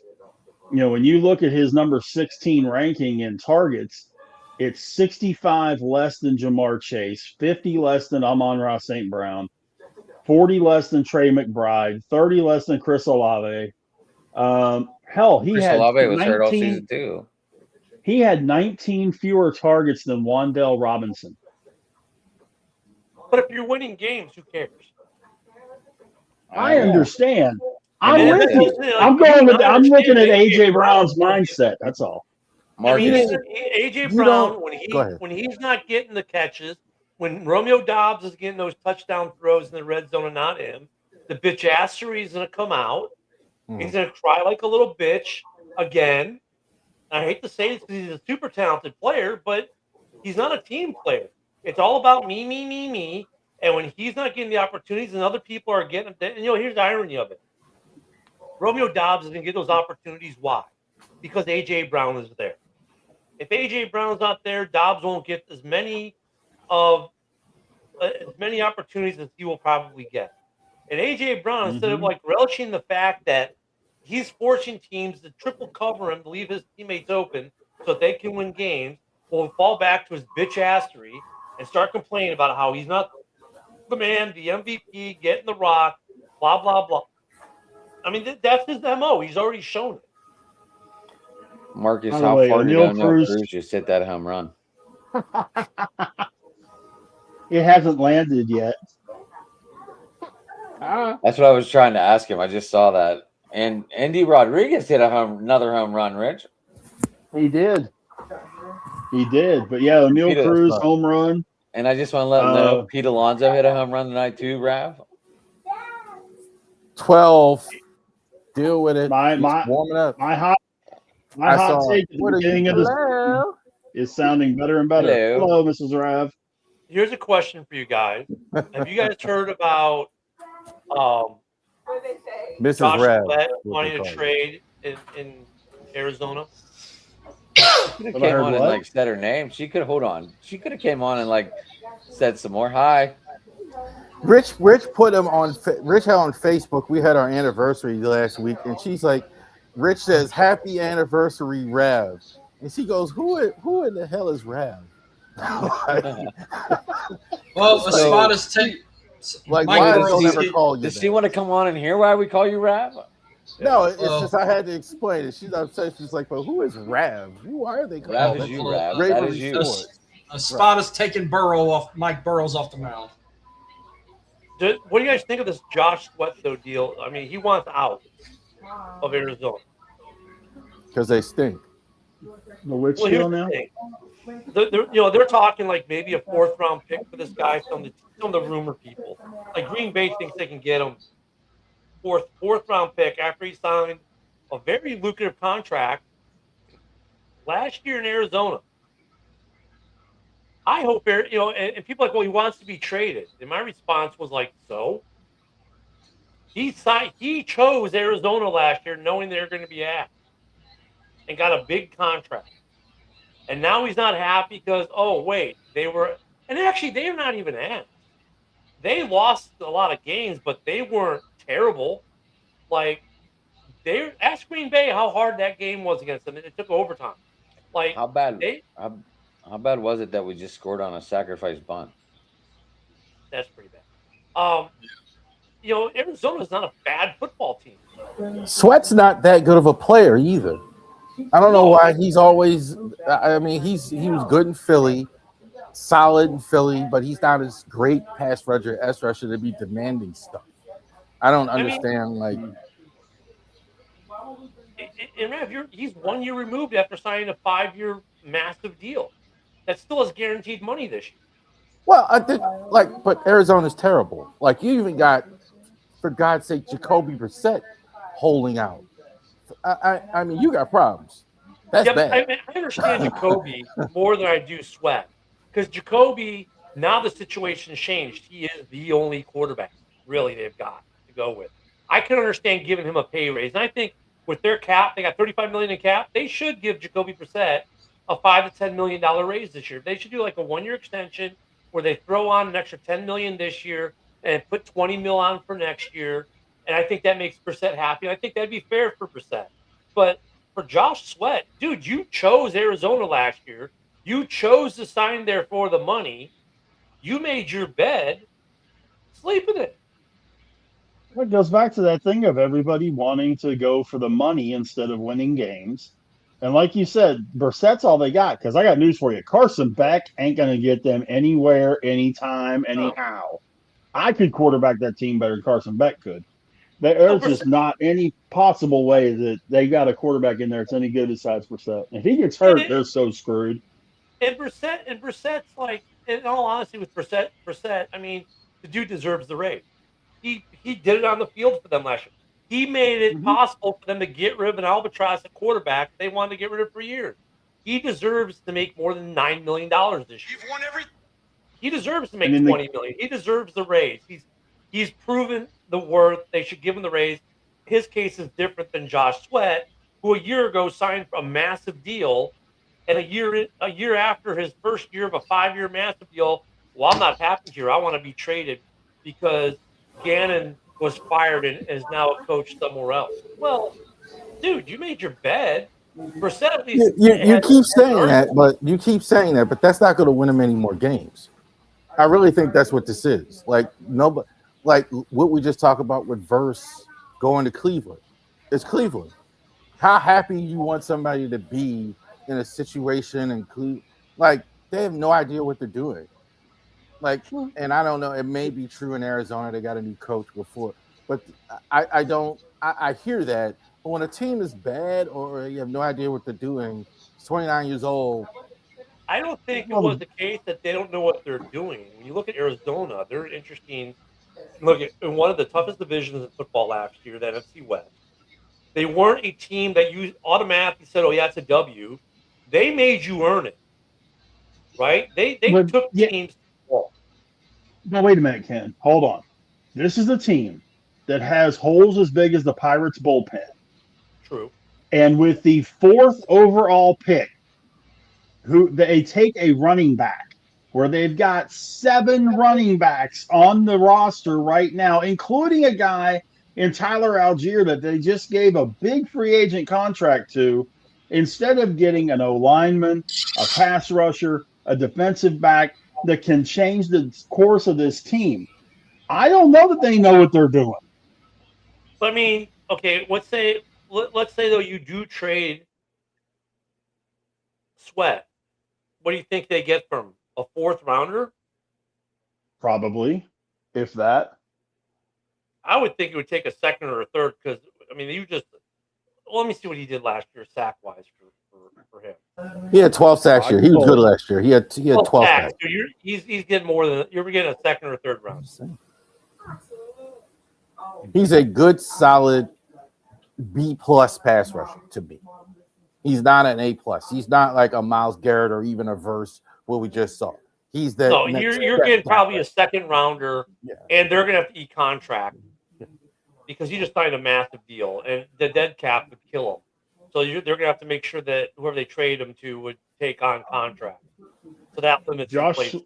When you look at his number 16 ranking in targets, it's 65 less than Jamar Chase, 50 less than Amon-Ra St. Brown, 40 less than Trey McBride, 30 less than Chris Olave. Hell, Chris Olave was hurt all season too. He had 19 fewer targets than Wan'Dale Robinson. But if you're winning games, who cares? I understand. I'm with you. I'm looking at AJ Brown's mindset. That's all. AJ Brown, when he's not getting the catches, when Romeo Doubs is getting those touchdown throws in the red zone and not him, the bitchassery is going to come out. He's going to cry like a little bitch again. I hate to say this because he's a super talented player, but he's not a team player. It's all about me, me, me, me. And when he's not getting the opportunities and other people are getting them, here's the irony of it. Romeo Doubs is going to get those opportunities. Why? Because A.J. Brown is there. If A.J. Brown's not there, Doubs won't get as many opportunities as he will probably get. And A.J. Brown, instead of relishing the fact that he's forcing teams to triple cover him to leave his teammates open so that they can win games, will fall back to his bitch-assery and start complaining about how he's not the man, the MVP, getting the rock, blah, blah, blah. I mean, that's his MO. He's already shown it. Marcus, how far did O'Neal Cruz just hit that home run? It hasn't landed yet. That's what I was trying to ask him. I just saw that. And Andy Rodriguez hit another home run, Rich. He did. But yeah, O'Neal Cruz home run. And I just want to let him know Pete Alonso hit a home run tonight too, Rav. 12. Deal with it. Warming up. My hot take at the beginning of this is sounding better and better. Hello, Mrs. Rav. Here's a question for you guys. Have you guys heard about Mrs. Josh Rav wanting to trade in Arizona? She could have came on and said her name. She could have came on and said some more. Hi. Rich put him on. Rich had on Facebook. We had our anniversary last week, and she's like, Rich says, "Happy anniversary, Rav," and she goes, "Who in the hell is Rav?" Well, a spot is taken. Why does never call you? Does she want to come on and hear why we call you Rav? No, it's just I had to explain it. She's upset. She's like, "But who is Rav? Who are they called?" Rav is you, Rav. That is you. A spot is taking Mike Burrows off the mound. What do you guys think of this Josh Sweat deal? I mean, he wants out of Arizona because they stink. The which deal now? They're talking maybe a 4th round pick for this guy from the rumor people. Green Bay thinks they can get him fourth round pick after he signed a very lucrative contract last year in Arizona. I hope, and people are like, well, he wants to be traded. And my response was like, so? He chose Arizona last year knowing they were going to be asked and got a big contract. And now he's not happy because, oh, wait, and actually, they're not even asked. They lost a lot of games, but they weren't terrible. Like, ask Green Bay how hard that game was against them. It took overtime. Like, How bad? they, How bad was it that we just scored on a sacrifice bunt? that's pretty bad. Arizona's not a bad football team. Sweat's not that good of a player either. I don't know why he's always. I mean, he was good in Philly, solid in Philly, but he's not as great pass rusher, S rusher to be demanding stuff. I don't understand. He's 1 year removed after signing a 5-year massive deal that still has guaranteed money this year. Well, I think but Arizona's terrible. Like, you even got, for God's sake, Jacoby Brissett holding out. I mean, you got problems. That's bad. I understand Jacoby more than I do Sweat, because Jacoby, now the situation's changed. He is the only quarterback really they've got to go with. I can understand giving him a pay raise, and I think with their cap, they got $35 million in cap. They should give Jacoby Brissett a $5 to $10 million raise this year. They should do like a 1 year extension where they throw on an extra $10 million this year and put $20 million on for next year. And I think that makes Brissett happy. I think that'd be fair for Brissett. But for Josh Sweat, dude, you chose Arizona last year. You chose to sign there for the money. You made your bed. Sleep in it. It goes back to that thing of everybody wanting to go for the money instead of winning games. And like you said, Brissett's all they got, because I got news for you. Carson Beck ain't going to get them anywhere, anytime, anyhow. I could quarterback that team better than Carson Beck could. There's just not any possible way that they got a quarterback in there that's any good besides Brissett. If he gets hurt, they're so screwed. And Brissett's like, in all honesty, with Brissett, I mean, the dude deserves the raise. He did it on the field for them last year. He made it possible for them to get rid of an albatross at quarterback they wanted to get rid of for years. He deserves to make more than $9 million this year. You've won everything. He deserves to make $20 million. He deserves the raise. He's proven the worth. They should give him the raise. His case is different than Josh Sweat, who a year ago signed a massive deal, and a year after his first year of a 5-year massive deal, well, I'm not happy here. I want to be traded because Gannon was fired and is now a coach somewhere else. Well, dude, you made your bed. Brissett at least you keep saying that, but that's not going to win him any more games. I really think that's what this is. Like what we just talked about with Verse going to Cleveland. It's Cleveland. How happy you want somebody to be in a situation in Cleveland? Like, they have no idea what they're doing. Like, and I don't know, it may be true in Arizona, they got a new coach before, but I hear that. But when a team is bad or you have no idea what they're doing, it's 29 years old. I don't think it was the case that they don't know what they're doing. When you look at Arizona, they're interesting. Look, in one of the toughest divisions in football last year, the NFC West, they weren't a team that you automatically said, oh, yeah, it's a W. They made you earn it, right? They took teams. Now, wait a minute, Ken. Hold on. This is a team that has holes as big as the Pirates bullpen. True. And with the 4th overall pick, they take a running back where they've got 7 running backs on the roster right now, including a guy in Tyler Algier that they just gave a big free agent contract to. Instead of getting an O-lineman, a pass rusher, a defensive back that can change the course of this team, I don't know that they know what they're doing. I mean, okay, let's say though you do trade Sweat. What do you think they get from a 4th rounder? Probably, if that. I would think it would take a 2nd or a 3rd because, I mean, let me see what he did last year sack-wise for him. He had 12 sacks here. He was good last year. He had 12 sacks. So he's getting more than – you're getting a 2nd or 3rd round. He's a good, solid B-plus pass rusher to me. He's not an A+. He's not like a Myles Garrett or even a Verse what we just saw. he's that. No, next you're step getting back. probably a second rounder, Yeah. and they're going to have to eat contract because you just signed a massive deal, and the dead cap would kill them. So they're going to have to make sure that whoever they trade him to would take on contract. So that limits Josh, replacement.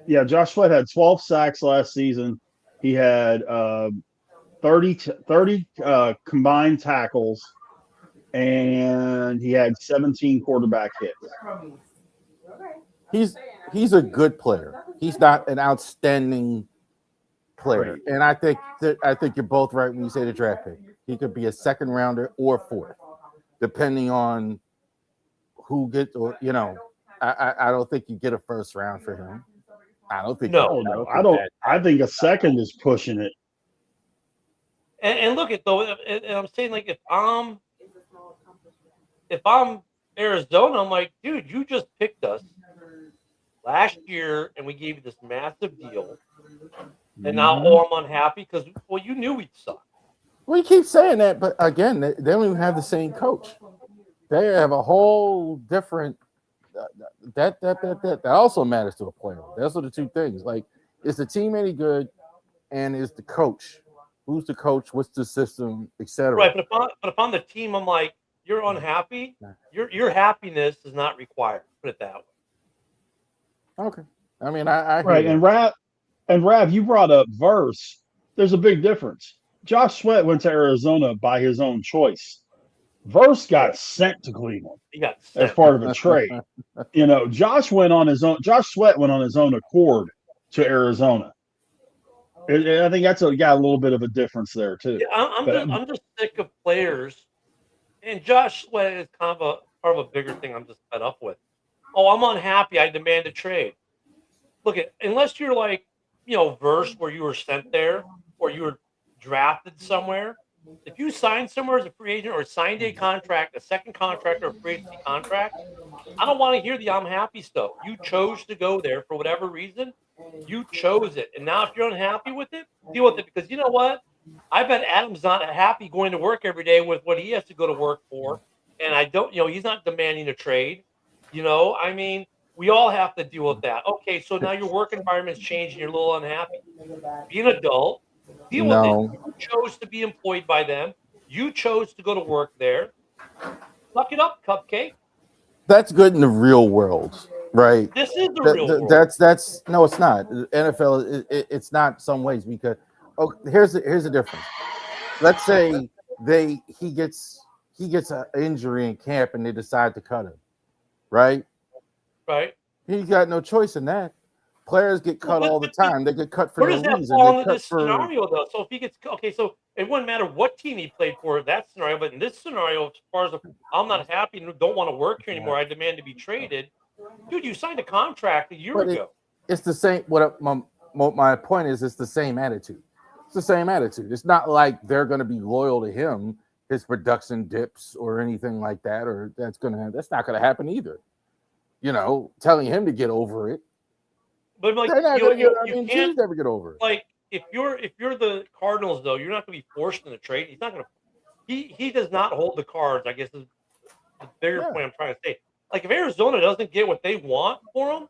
yeah, Josh Sweat had 12 sacks last season. He had 30 combined tackles, and he had 17 quarterback hits. He's a good player. He's not an outstanding player, and I think you're both right when you say the draft pick. He could be a second rounder or fourth, depending on who gets. Or I don't think you get a first round for him. I don't think. No. Oh no, I don't. I think a second is pushing it. And look at though, and I'm saying like if I'm Arizona, I'm like, dude, you just picked us last year, and we gave you this massive deal, and now I'm unhappy because you knew we'd suck. We keep saying that, but again, they don't even have the same coach. They have a whole different. That also matters to a player. Those are the two things. Like, is the team any good, and is the coach? Who's the coach? What's the system, etc. Right, but if I'm the team, I'm like, you're unhappy. Your happiness is not required. Put it that way. Okay. I mean, I right. And Rav, you brought up Verse. There's a big difference. Josh Sweat went to Arizona by his own choice. Verse got sent to Cleveland as part of a trade. Josh Sweat went on his own accord to Arizona. I think that's got a little bit of a difference there too. Yeah, I'm just sick of players, and Josh Sweat is kind of part of a bigger thing. I'm just fed up with. Oh, I'm unhappy. I demand a trade. Look unless you're like Verse, where you were sent there or you were drafted somewhere. If you signed somewhere as a free agent or signed a contract, a second contract or a free agency contract, I don't want to hear the I'm happy stuff. You chose to go there for whatever reason. You chose it. And now if you're unhappy with it, deal with it. Because you know what? I bet Adam's not happy going to work every day with what he has to go to work for. And I don't, he's not demanding a trade. I mean, we all have to deal with that. Okay, so now your work environment's changed and you're a little unhappy. Be an adult. Deal with it. You chose to be employed by them. You chose to go to work there. Suck it up, Cupcake. That's good in the real world, right? This is the real world. That's no, it's not. NFL, it's not some ways because here's the difference. Let's say he gets an injury in camp and they decide to cut him, right? Right. He's got no choice in that. Players get cut all the time. They get cut for no reason. Where does that fall into this scenario, though? So if he gets so it wouldn't matter what team he played for in that scenario. But in this scenario, as far as I'm not happy and don't want to work here anymore, I demand to be traded. Dude, you signed a contract a year ago. It's the same. What my point is, it's the same attitude. It's the same attitude. It's not like they're going to be loyal to him, his production dips or anything like that, or that's not going to happen either. Telling him to get over it. But like you can't never get over it. Like if you're the Cardinals, though, you're not going to be forced in the trade. He's not going to. He does not hold the cards. I guess is the bigger point I'm trying to say. Like if Arizona doesn't get what they want for him,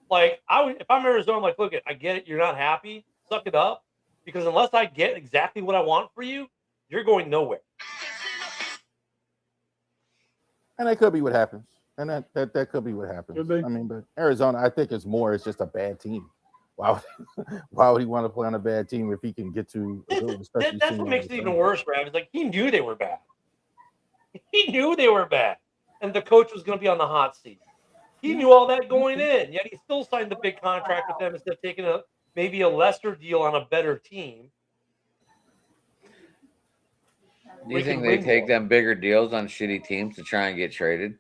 like if I'm Arizona, I'm like, look, I get it. You're not happy. Suck it up, because unless I get exactly what I want for you, you're going nowhere. And that could be what happens. And that could be what happens. I mean, but Arizona, I think it's just a bad team. Why would he want to play on a bad team if he can get to a good, that's what makes it even worse, Brad. It's like he knew they were bad. He knew they were bad. And the coach was going to be on the hot seat. He knew all that going in, yet he still signed the big contract with them instead of taking maybe a lesser deal on a better team. Do you think they take them bigger deals on shitty teams to try and get traded?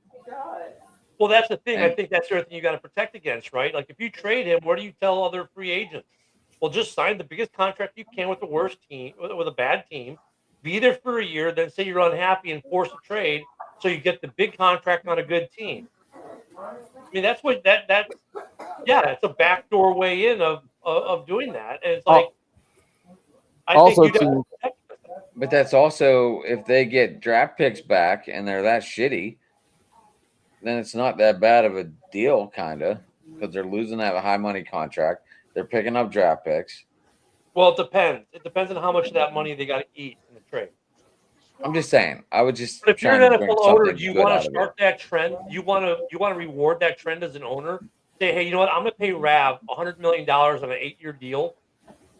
Well, that's the thing. I think that's the other thing you got to protect against, right? Like if you trade him, what do you tell other free agents? Well, just sign the biggest contract you can with the worst team, with a bad team. Be there for a year, then say you're unhappy and force a trade, so you get the big contract on a good team. I mean, that's what that's it's a backdoor way in of doing that, and it's like But that's also if they get draft picks back and they're that shitty, then it's not that bad of a deal, kind of. because they're losing that high money contract. They're picking up draft picks. Well, it depends. It depends on how much of that money they got to eat in the trade. I'm just saying. I would just. But if you're trying an to bring NFL owner, something do you good want out to of start it. that trend? You want to reward that trend as an owner? Say, hey, you know what? I'm going to pay Rav $100 million on an 8-year deal,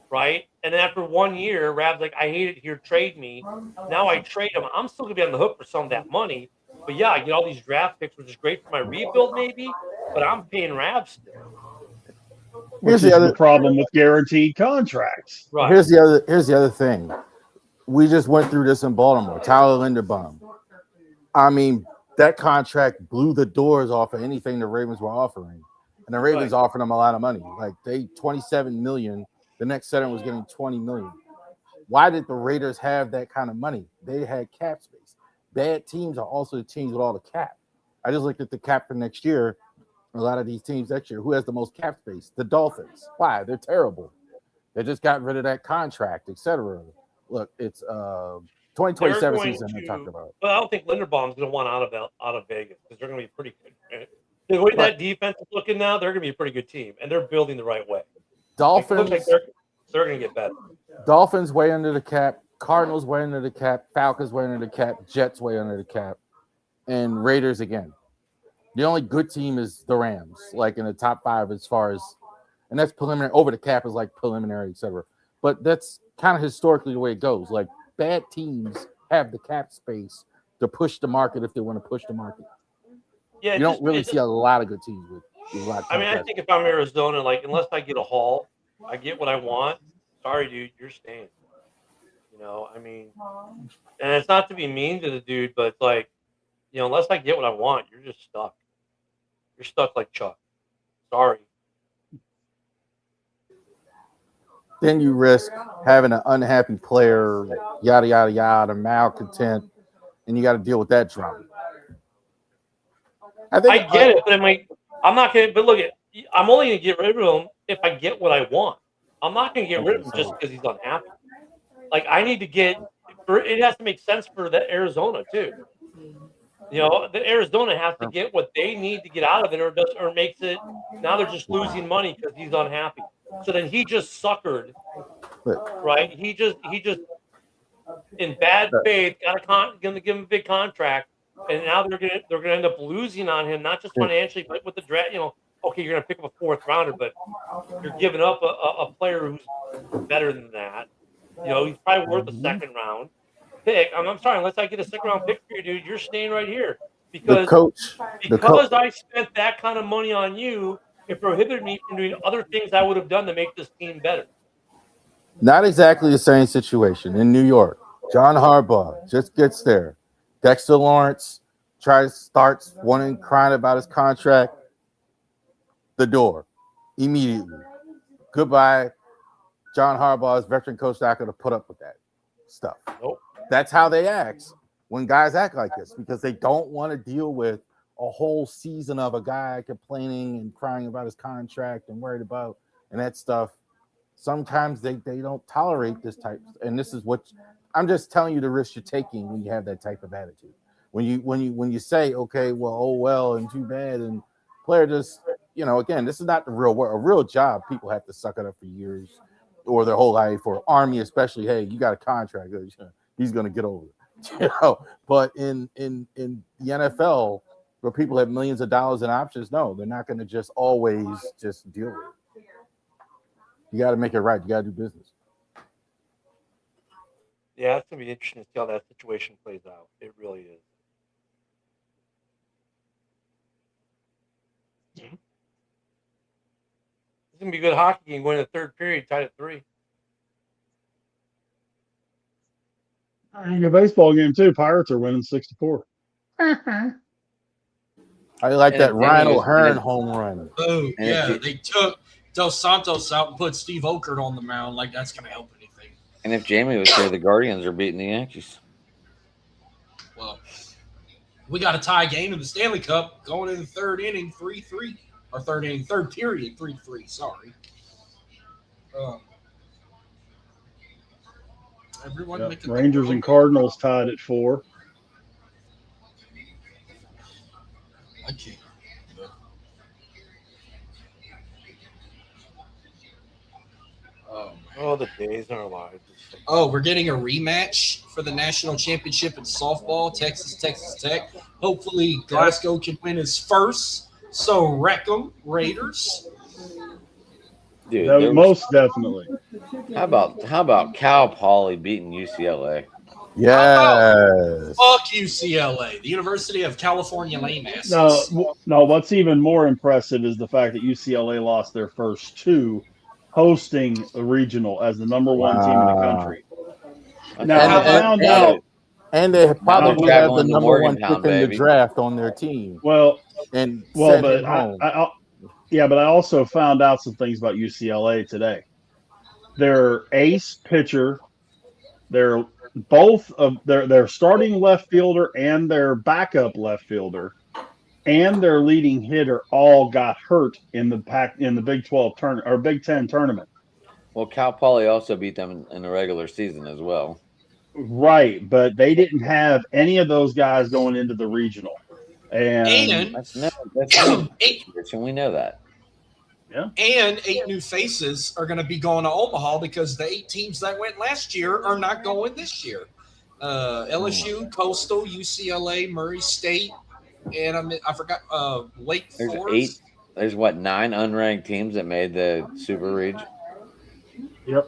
right? And then after 1 year, Rav's like, I hate it here. Trade me. Now I trade him. I'm still going to be on the hook for some of that money. But yeah, I get all these draft picks, which is great for my rebuild, maybe. But I'm paying Rav still. Which is the problem with guaranteed contracts. Right. Here's the other thing. We just went through this in Baltimore. Tyler Linderbaum. I mean, that contract blew the doors off of anything the Ravens were offering, and the Ravens offered them a lot of money. Like they $27 million. The next center was getting $20 million. Why did the Raiders have that kind of money? They had cap space. Bad teams are also the teams with all the cap. I just looked at the cap for next year. A lot of these teams next year, who has the most cap space? The Dolphins. Why? They're terrible. They just got rid of that contract, etc. Look, it's 2027 season they're talking about. Well, I don't think Linderbaum's going to want out of Vegas because they're going to be pretty good. Right? The way that defense is looking now, they're going to be a pretty good team, and they're building the right way. Dolphins, like they're going to get better. Dolphins way under the cap. Cardinals way under the cap. Falcons way under the cap. Jets way under the cap. And Raiders again. The only good team is the Rams, like in the top 5 as far as, and that's preliminary. Over the cap is like preliminary, etc. But that's kind of historically the way it goes. Like bad teams have the cap space to push the market if they want to push the market. Yeah, you don't really see a lot of good teams with a lot of I mean, I think if I'm Arizona, like unless I get a haul, I get what I want. Sorry, dude, you're staying. You know, I mean, and it's not to be mean to the dude, but it's like, you know, unless I get what I want, you're just stuck. You're stuck like Chuck. Sorry. Then you risk having an unhappy player, yada, yada, yada, malcontent, and you got to deal with that drama. I get it, but I'm not going to, but look, I'm only going to get rid of him if I get what I want. I'm not going to get rid of him just because he's unhappy. Like, I need to it has to make sense for the Arizona, too. You know, the Arizona has to get what they need to get out of it, or makes it, now they're just losing money because he's unhappy. So then he just suckered, right? He just in bad faith going to give him a big contract, and now they're gonna end up losing on him, not just financially, but with the draft. You know, okay, you're gonna pick up a 4th rounder, but you're giving up a player who's better than that. You know, he's probably worth a 2nd round pick. I'm sorry, unless I get a 2nd round pick for you, dude, you're staying right here because I spent that kind of money on you. It prohibited me from doing other things I would have done to make this team better. Not exactly the same situation in New York. John Harbaugh just gets there. Dexter Lawrence starts crying about his contract. The door immediately. Goodbye. John Harbaugh, as veteran coach, not going to put up with that stuff. Nope. That's how they act when guys act like this, because they don't want to deal with a whole season of a guy complaining and crying about his contract and worried about and that stuff. Sometimes they don't tolerate this type. And this is what I'm just telling you the risk you're taking when you have that type of attitude. When you say, okay, well, oh well, and too bad, and player just, you know, again, this is not the real world. A real job, people have to suck it up for years or their whole life, or Army especially. Hey, you got a contract, he's gonna get over it. You know, but in the NFL, where people have millions of dollars in options, no, they're not going to just always just deal with it. You got to make it right. You got to do business. Yeah, it's going to be interesting to see how that situation plays out. It really is. Mm-hmm. It's going to be a good hockey game going to the 3rd period, tied at 3. A baseball game, too. Pirates are winning 6-4. I like that Ryan O'Hearn home run. Oh, yeah. They took Dos Santos out and put Steve Okert on the mound. Like, that's going to help anything. And if Jamie was here, the Guardians are beating the Yankees. Well, we got a tie game in the Stanley Cup going in the 3rd inning, 3-3. Or 3rd inning, 3rd period, 3-3. Sorry. Everyone Rangers and Cardinals tied at 4. I can't. Oh, the days in our lives. Oh, we're getting a rematch for the national championship in softball, Texas Tech. Hopefully, Glasgow can win his first. So wreck 'em, Raiders. Dude, No, there was, most definitely. how about Cal Poly beating UCLA? Yes. Fuck UCLA, the University of California lame asses. No. What's even more impressive is the fact that UCLA lost their first two, hosting a regional as the number one team in the country. Now I found out, and they probably have the traveling to number one Morgantown, pick in the baby. draft on their team. well, And sent but him home. but I also found out some things about UCLA today. Their ace pitcher, their starting left fielder and their backup left fielder and their leading hitter all got hurt in the Big 12 tournament or Big 10 tournament. Well, Cal Poly also beat them in the regular season as well. Right, but they didn't have any of those guys going into the regional. And that's and we know that. Yeah. And 8 new faces are going to be going to Omaha because the 8 teams that went last year are not going this year. LSU, Coastal, UCLA, Murray State, and I forgot Wake Forest. There's 9 unranked teams that made the Super Region. Yep.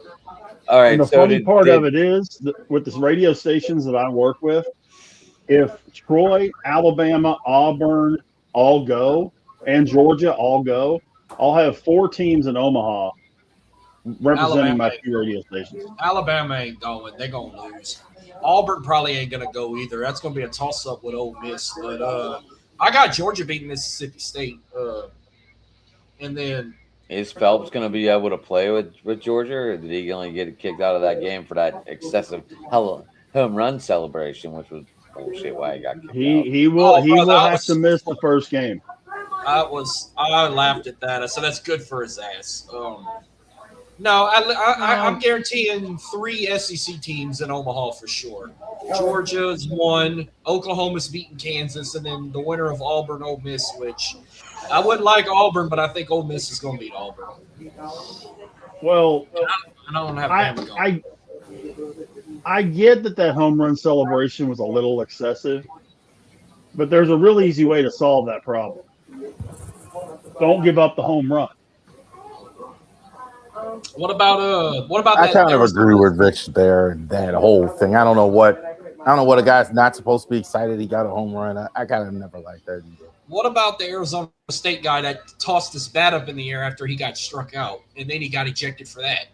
All right. And the funny part of it is with the radio stations that I work with, if Troy, Alabama, Auburn all go, and Georgia all go, I'll have 4 teams in Omaha representing my 2 radio stations. Alabama ain't going. They're going to lose. Auburn probably ain't going to go either. That's going to be a toss-up with Ole Miss. But I got Georgia beating Mississippi State. And then is Phelps going to be able to play with Georgia, or did he only get kicked out of that game for that excessive home run celebration, which was bullshit? Why he got kicked out? He will have to miss the first game. I laughed at that. I said that's good for his ass. No, I'm guaranteeing 3 SEC teams in Omaha for sure. Georgia's 1, Oklahoma's beating Kansas, and then the winner of Auburn, Ole Miss, which I wouldn't like Auburn, but I think Ole Miss is going to beat Auburn. Well, I don't have Bama going. I get that home run celebration was a little excessive, but there's a real easy way to solve that problem. Don't give up the home run. What about I that? kind of agree with Rich there and that whole thing. I don't know what a guy's not supposed to be excited he got a home run. I kind of never liked that either. What about the Arizona State guy that tossed his bat up in the air after he got struck out, and then he got ejected for that?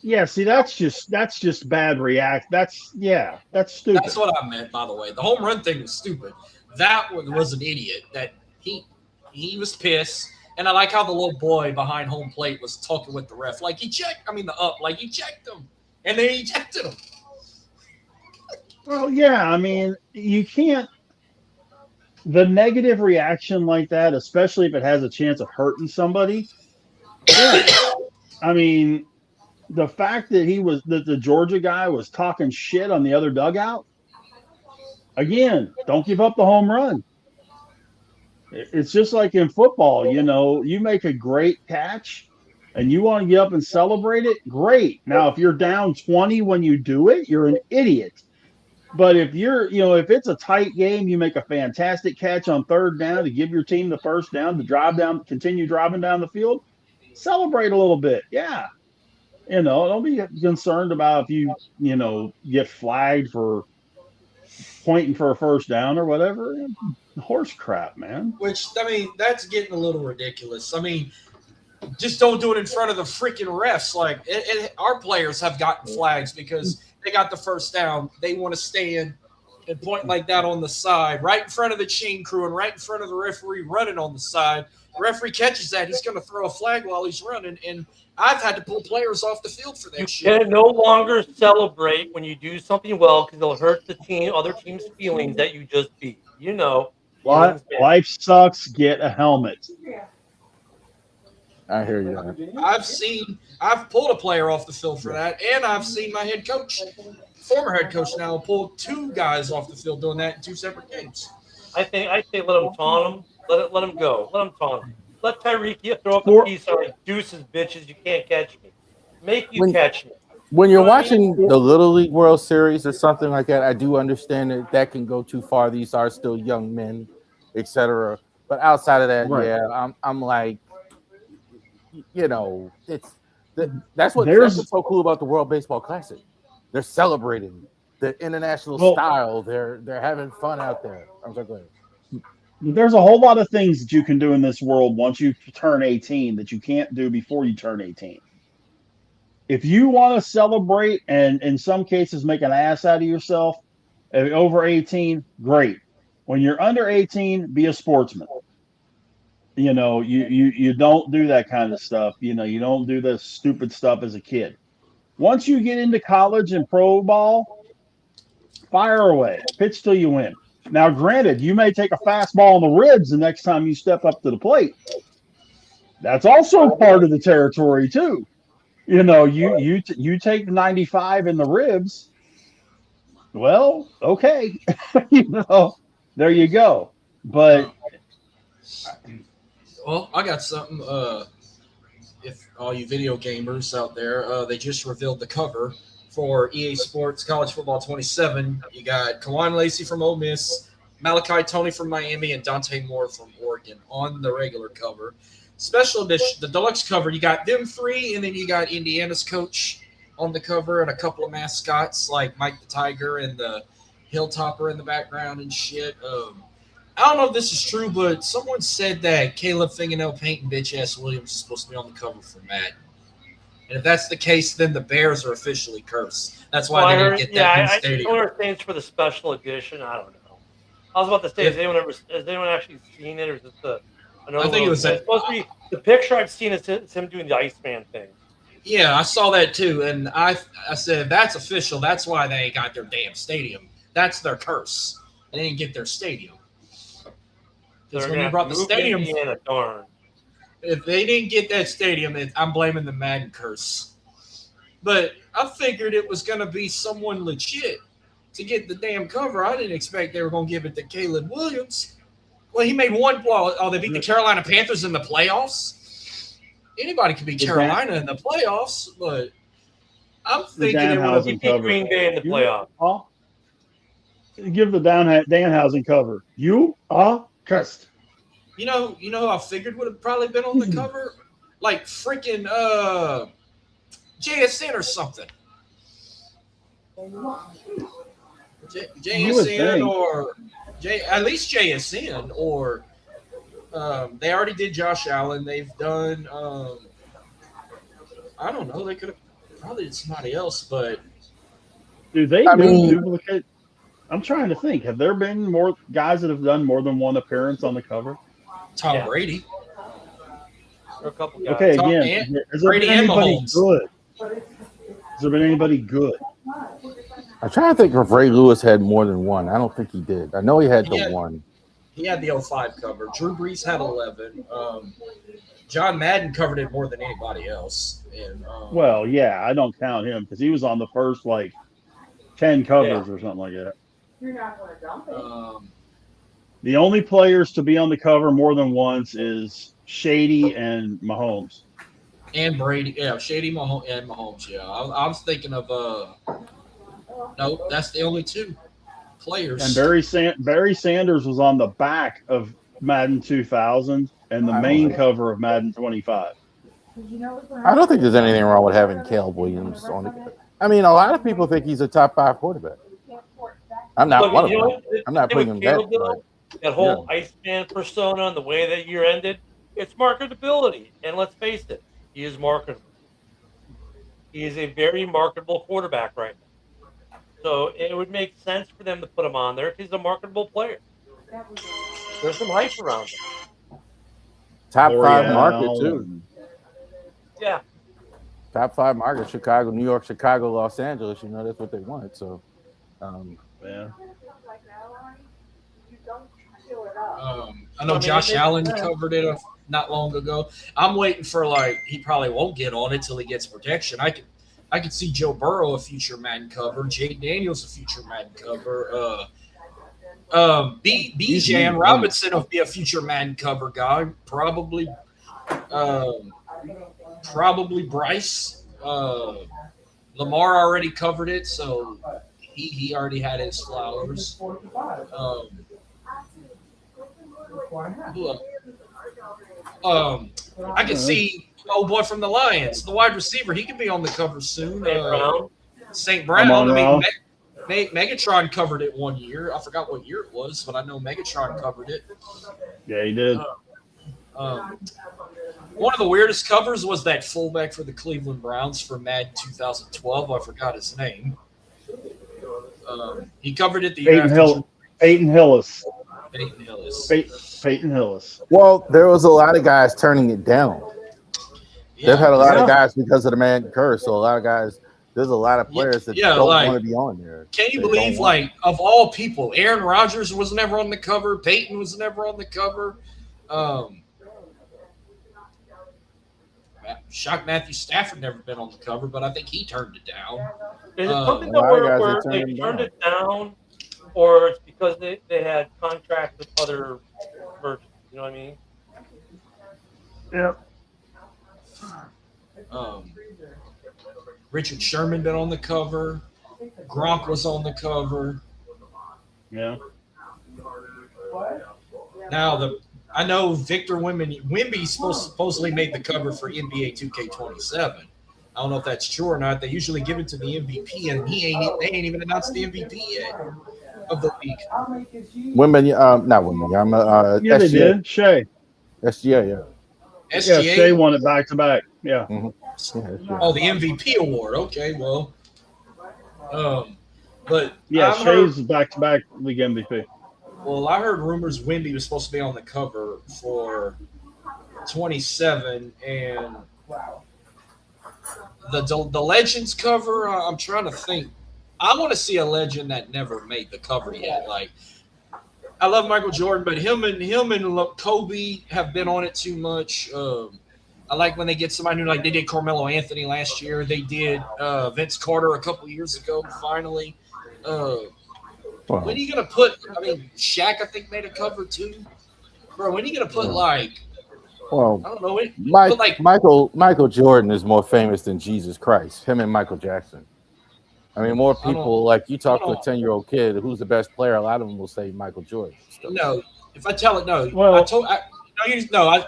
Yeah, see, that's just bad react. That's stupid. That's what I meant, by the way. The home run thing was stupid. That one was an idiot. That he was pissed, and I like how the little boy behind home plate was talking with the ref, like he checked him, and they ejected him. Well, yeah, I mean, you can't. The negative reaction like that, especially if it has a chance of hurting somebody. Yeah, I mean, the fact that the Georgia guy was talking shit on the other dugout. Again, don't give up the home run. It's just like in football, you make a great catch and you want to get up and celebrate it. Great. Now, if you're down 20 when you do it, you're an idiot. But if if it's a tight game, you make a fantastic catch on 3rd down to give your team the first down to continue driving down the field, celebrate a little bit. Yeah. Don't be concerned about if you get flagged for pointing for a first down or whatever. Horse crap, man. Which, I mean, that's getting a little ridiculous. I mean, just don't do it in front of the freaking refs. Like, our players have gotten flags because they got the first down. They want to stand and point like that on the side, right in front of the chain crew and right in front of the referee running on the side. The referee catches that, he's going to throw a flag while he's running, and I've had to pull players off the field for that shit. You can no longer celebrate when you do something well because it'll hurt other team's feelings that you just beat. Life sucks. Get a helmet. I hear you. I've pulled a player off the field for that, and I've seen my former head coach now pull 2 guys off the field doing that in 2 separate games. I say let him taunt him. Let him go. Let him taunt him. Let Tyreek throw up a Sport- piece on like deuces, bitches. You can't catch me. Make you When- catch me. When you're You know what I mean? watching the Little League World Series or something like that, I do understand that that can go too far. These are still young men, etc. But outside of that, Right. yeah, I'm like, you know, that's There's what's so cool about the World Baseball Classic. They're celebrating the international Well- style. They're having fun out there. I'm so glad. there's a whole lot of things that you can do in this world once you turn 18 that you can't do before you turn 18. If you want to celebrate and in some cases make an ass out of yourself over 18, great. When you're under 18, be a sportsman. You know, you don't do that kind of stuff. You know, you don't do the stupid stuff as a kid. Once you get into college and pro ball, fire away, pitch till you win. Now, granted, you may take a fastball in the ribs the next time you step up to the plate. That's also part of the territory too. You know, you take the 95 in the ribs. Well, okay, you know, there you go. But Well, I got something. If all you video gamers out there, they just revealed the cover for EA Sports College Football 27. You got Kawan Lacey from Ole Miss, Malachi Tony from Miami, and Dante Moore from Oregon on the regular cover. Special edition, the deluxe cover, you got them three, and then you got Indiana's coach on the cover and a couple of mascots like Mike the Tiger and the Hilltopper in the background and shit. I don't know if this is true, but someone said that Caleb Fingernail Painting bitch ass Williams is supposed to be on the cover for Madden. And if that's the case, then the Bears are officially cursed. That's why they didn't get that in stadium. I understand it's for the special edition. I don't know. I was about to say, has anyone actually seen it, or is this another? I think it was it's supposed to be the picture I've seen is him doing the Iceman thing. Yeah, I saw that too, and I said that's official. That's why they got their damn stadium. That's their curse. They didn't get their stadium. Because when you brought the stadium, darn. If they didn't get that stadium, I'm blaming the Madden curse. But I figured it was going to be someone legit to get the damn cover. I didn't expect they were going to give it to Caleb Williams. Well, he made one blow. Oh, they beat the Carolina Panthers in the playoffs. Anybody could beat Carolina in the playoffs, but I'm thinking it would have beat Green Bay in the playoffs. Give the Danhausen cover. You are cursed. You know who I figured would have probably been on the cover? Like freaking JSN or something. JSN or at least JSN or they already did Josh Allen. They've done I don't know, they could have probably did somebody else, but do they duplicate? I'm trying to think. Have there been more guys that have done more than one appearance on the cover? Tom Brady. Or a couple guys. Okay, again, has there been anybody good? Has there been anybody good? I'm trying to think if Ray Lewis had more than one. I don't think he did. I know he had one. He had the 05 cover. Drew Brees had 11. John Madden covered it more than anybody else. And well, yeah, I don't count him because he was on the first 10 covers or something like that. You're not going to dump it. The only players to be on the cover more than once is Shady and Mahomes. And Brady. Yeah, Shady and Mahomes. Yeah. I was thinking of no, that's the only two players. And Barry Sanders was on the back of Madden 2000 and the main cover of Madden 25. I don't think there's anything wrong with having Caleb Williams on it. I mean, a lot of people think he's a top 5 quarterback. I'm not one of them. I'm not putting him back. That whole Iceman persona and the way that year ended, it's marketability. And let's face it, he is marketable. He is a very marketable quarterback right now. So it would make sense for them to put him on there if he's a marketable player. There's some hype around him. Top 5 market, too. Yeah. Top 5 market, Chicago, New York, Chicago, Los Angeles. You know, that's what they want. So, yeah. I know Josh Allen covered it not long ago. I'm waiting for he probably won't get on it till he gets protection. I could see Joe Burrow a future Madden cover, Jake Daniels a future Madden cover, Bijan Robinson will be a future Madden cover guy. Probably Probably Bryce. Lamar already covered it, so he already had his flowers. Who else? I can see old boy from the Lions, the wide receiver. He could be on the cover soon. St. Brown. I mean, Megatron covered it one year. I forgot what year it was, but I know Megatron covered it. Yeah, he did. One of the weirdest covers was that fullback for the Cleveland Browns for Madden 2012. I forgot his name. He covered it the year after. Peyton Hillis. Peyton Hillis. Peyton Hillis. Well, there was a lot of guys turning it down. Yeah, They've had a lot of guys because of the man curse. So a lot of guys, there's a lot of players that don't want to be on there. Can you believe, like, of all people, Aaron Rodgers was never on the cover. Peyton was never on the cover. Shocked Matthew Stafford never been on the cover, but I think he turned it down. Is it something where they turned it down, or it's because they had contracts with other merchants? You know what I mean? Yeah. Richard Sherman been on the cover. Gronk was on the cover. Yeah. Now I know Victor Wemby supposedly made the cover for NBA 2K27. I don't know if that's true or not. They usually give it to the MVP, and they ain't even announced the MVP yet of the league. Not women. Yeah, they did. Shea. SGA, yeah. SGA? Yeah, Shea won it back to back. Yeah. Mm-hmm. Oh, the MVP award. Okay, well, but yeah, Shea's back to back league MVP. Well, I heard rumors Wemby was supposed to be on the cover for 27, and the Legends cover. I'm trying to think. I want to see a legend that never made the cover yet. Like, I love Michael Jordan, but him and Kobe have been on it too much. I like when they get somebody new, like they did Carmelo Anthony last year. They did Vince Carter a couple years ago. Finally. When are you gonna put? I mean, Shaq, I think, made a cover too, bro. When are you gonna put like? Well, I don't know. Michael Jordan is more famous than Jesus Christ. Him and Michael Jackson. I mean, more people like you talk to a 10-year-old kid who's the best player. A lot of them will say Michael Jordan. No, if I tell it, no. Well, I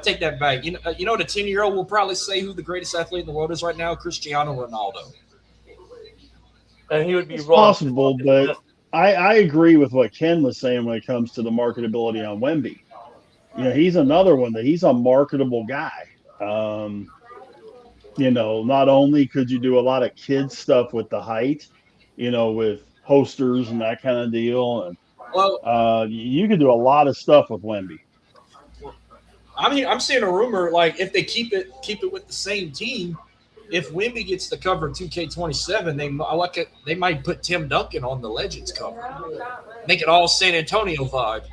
take that back. You know, the 10-year-old will probably say who the greatest athlete in the world is right now, Cristiano Ronaldo. And he would be wrong. Possible, but. I agree with what Ken was saying when it comes to the marketability on Wemby. You know, he's another one that he's a marketable guy. You know, not only could you do a lot of kids stuff with the height, you know, with posters and that kind of deal, and you could do a lot of stuff with Wemby. I mean, I'm seeing a rumor like if they keep it with the same team. If Wemby gets the cover 2K27, they might put Tim Duncan on the Legends cover. Make it all San Antonio vibe.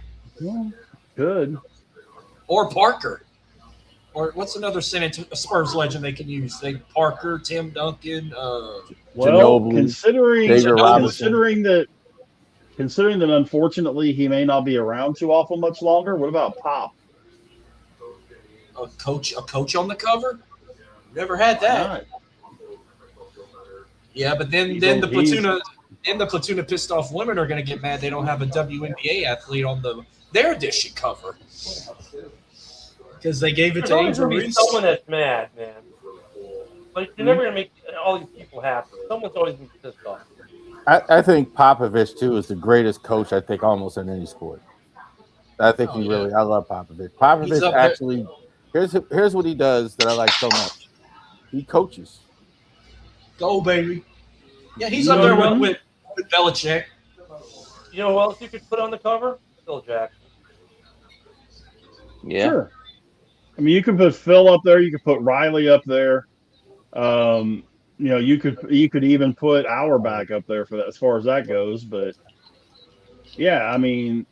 Yeah, good. Or Parker. Or what's another Spurs legend they can use? Parker, Tim Duncan. Considering that unfortunately he may not be around too awful much longer. What about Pop? A coach on the cover? Never had that. Yeah, but then the platoon of pissed off women are going to get mad they don't have a WNBA athlete on their edition cover because they gave it to Angel Reese. Someone that's mad, man. Like you're never going to make all these people happy. Someone's always going to be pissed off. I think Popovich too is the greatest coach. I think almost in any sport. I think I love Popovich. Popovich actually. Here's what he does that I like so much. He coaches. Go, baby. Yeah, he's up there with Belichick. You know who else you could put on the cover? Phil Jackson. Yeah. Sure. I mean, you can put Phil up there. You could put Riley up there. You know, you could even put Auerbach up there for that as far as that goes. But yeah, I mean,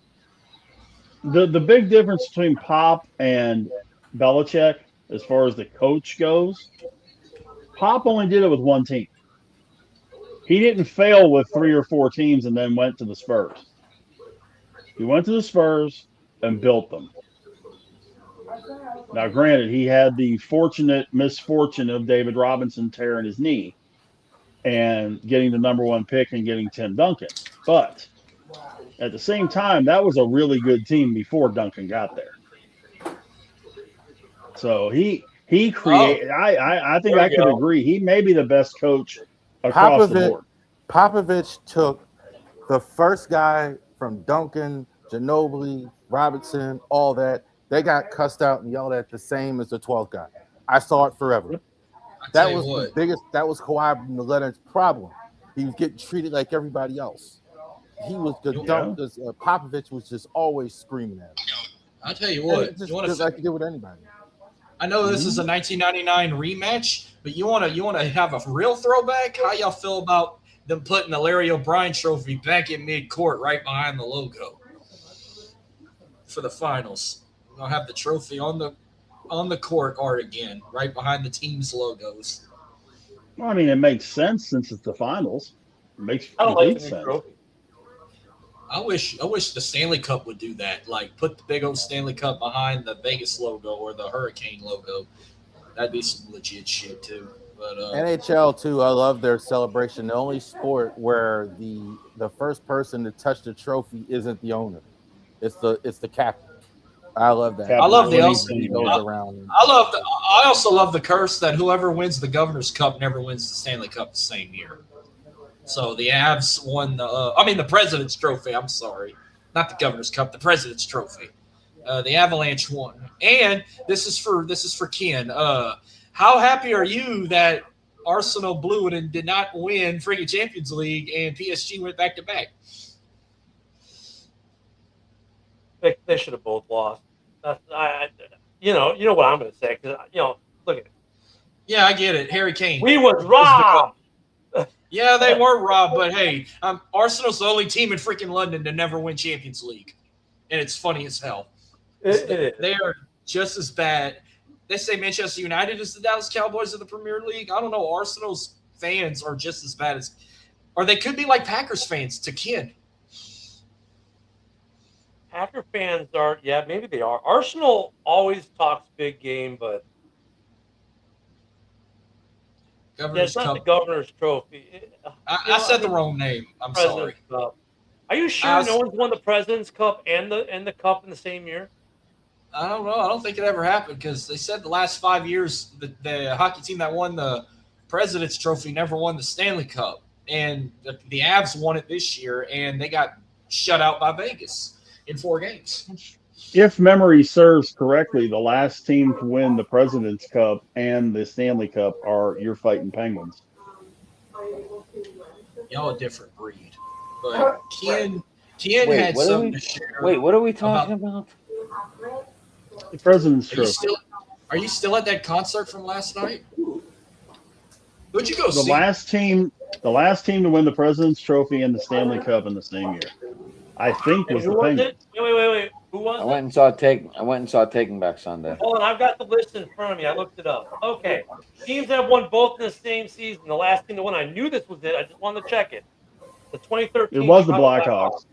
the big difference between Pop and Belichick as far as the coach goes, Pop only did it with one team. He didn't fail with 3 or 4 teams and then went to the Spurs. He went to the Spurs and built them. Now, granted, he had the fortunate misfortune of David Robinson tearing his knee and getting the number 1 pick and getting Tim Duncan. But at the same time, that was a really good team before Duncan got there. So he created. I think I could agree. He may be the best coach across the board. Popovich took the first guy from Duncan, Ginobili, Robinson, all that. They got cussed out and yelled at the same as the 12th guy. I saw it forever. That was the biggest. That was Kawhi Leonard's problem. He was getting treated like everybody else. He was the dumb. Popovich was just always screaming at him. I'll tell you what. Just like you do with anybody. I know this is a 1999 rematch, but you want to have a real throwback? How y'all feel about them putting the Larry O'Brien trophy back in mid-court right behind the logo for the finals? We'll have the trophy on the court art again, right behind the team's logos. Well, I mean, it makes sense since it's the finals. It makes complete sense. I wish the Stanley Cup would do that. Like, put the big old Stanley Cup behind the Vegas logo or the Hurricane logo. That'd be some legit shit too. But NHL too, I love their celebration. The only sport where the first person to touch the trophy isn't the owner. It's the captain. I love that. I love the I also love the curse that whoever wins the Governor's Cup never wins the Stanley Cup the same year. So the Avs won the President's Trophy. I'm sorry, not the Governor's Cup, the President's Trophy. The Avalanche won, and this is for Ken. How happy are you that Arsenal blew it and did not win freaking Champions League and PSG went back to back? They should have both lost. You know what I'm going to say, because look at it. Yeah, I get it. Harry Kane. We was robbed. Yeah, they were robbed, but hey, Arsenal's the only team in freaking London to never win Champions League, and it's funny as hell. They are just as bad. They say Manchester United is the Dallas Cowboys of the Premier League. I don't know. Arsenal's fans are just as bad as, or they could be like Packers fans to Ken. Packer fans are, maybe they are. Arsenal always talks big game, but it's not the Governor's Trophy. I said the wrong name. I'm sorry. Cup. Are you sure no one's won the President's Cup and the Cup in the same year? I don't know. I don't think it ever happened because they said the last 5 years the hockey team that won the President's Trophy never won the Stanley Cup. And the Avs won it this year, and they got shut out by Vegas in 4 games. If memory serves correctly, the last team to win the President's Cup and the Stanley Cup are your Fighting Penguins. Y'all a different breed. But Ken had something to share. Wait, what are we talking about? The President's Trophy. Are you still at that concert from last night? Who'd you go see? The last team to win the President's Trophy and the Stanley Cup in the same year, I think, was the Penguins. Wait. Who was it? I went and saw Taking Back Sunday. Hold on, I've got the list in front of me. I looked it up. Okay, teams that have won both in the same season. The last team that won, I knew this was it. I just wanted to check it. The 2013. It was the Blackhawks.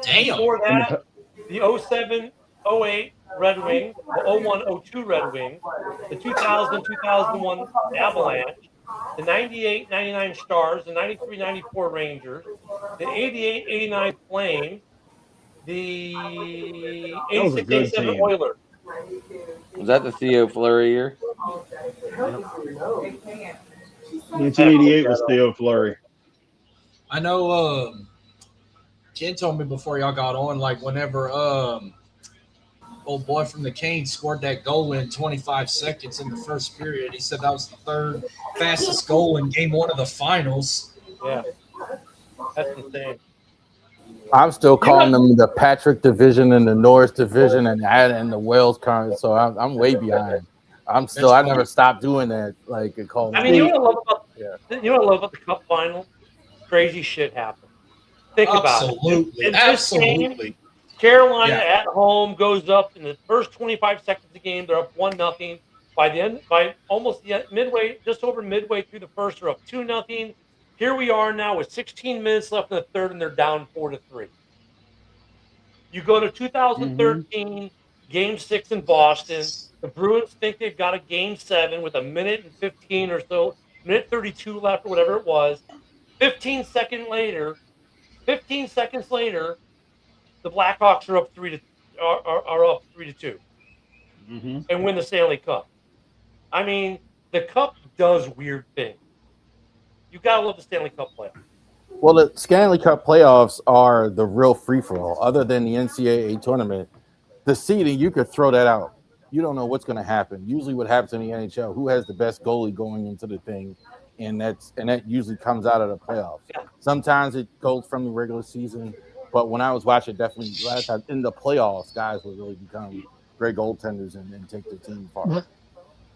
Damn. Before that, the 07-08 Red Wings, the 01-02 Red Wings, the 2000-2001 Avalanche, the 98-99 Stars, the 93-94 Rangers, the 88-89 Flames, the 86-87 Oilers. Was that the Theo Fleury year? 1988 was Theo Fleury. I know Ken told me before y'all got on, like whenever old boy from the Canes scored that goal in 25 seconds in the first period, he said that was the 3rd fastest goal in game 1 of the finals. Yeah, that's insane. I'm still calling them the Patrick division and the Norris division and the Wales Conference, so I'm way behind. I never stopped doing that. Like it called. I mean, you know what I love about the Cup final? Crazy shit happened. Think about it. Absolutely. Carolina at home goes up in the first 25 seconds of the game. They're up 1-0. By almost midway, just over midway through the first, they're up 2-0. Here we are now with 16 minutes left in the third, and they're down 4-3. You go to 2013, Game 6 in Boston. The Bruins think they've got a Game 7 with a minute and 15 or so, minute 32 left or whatever it was. 15 seconds later, the Blackhawks are up 3-2 Mm-hmm. and win the Stanley Cup. I mean, the Cup does weird things. You gotta love the Stanley Cup playoffs. Well, the Stanley Cup playoffs are the real free-for-all. Other than the NCAA tournament, the seeding, you could throw that out. You don't know what's going to happen. Usually what happens in the NHL, who has the best goalie going into the thing, and that usually comes out of the playoffs. Yeah. Sometimes it goes from the regular season, but when I was watching, definitely last time in the playoffs, guys would really become great goaltenders and take their team far.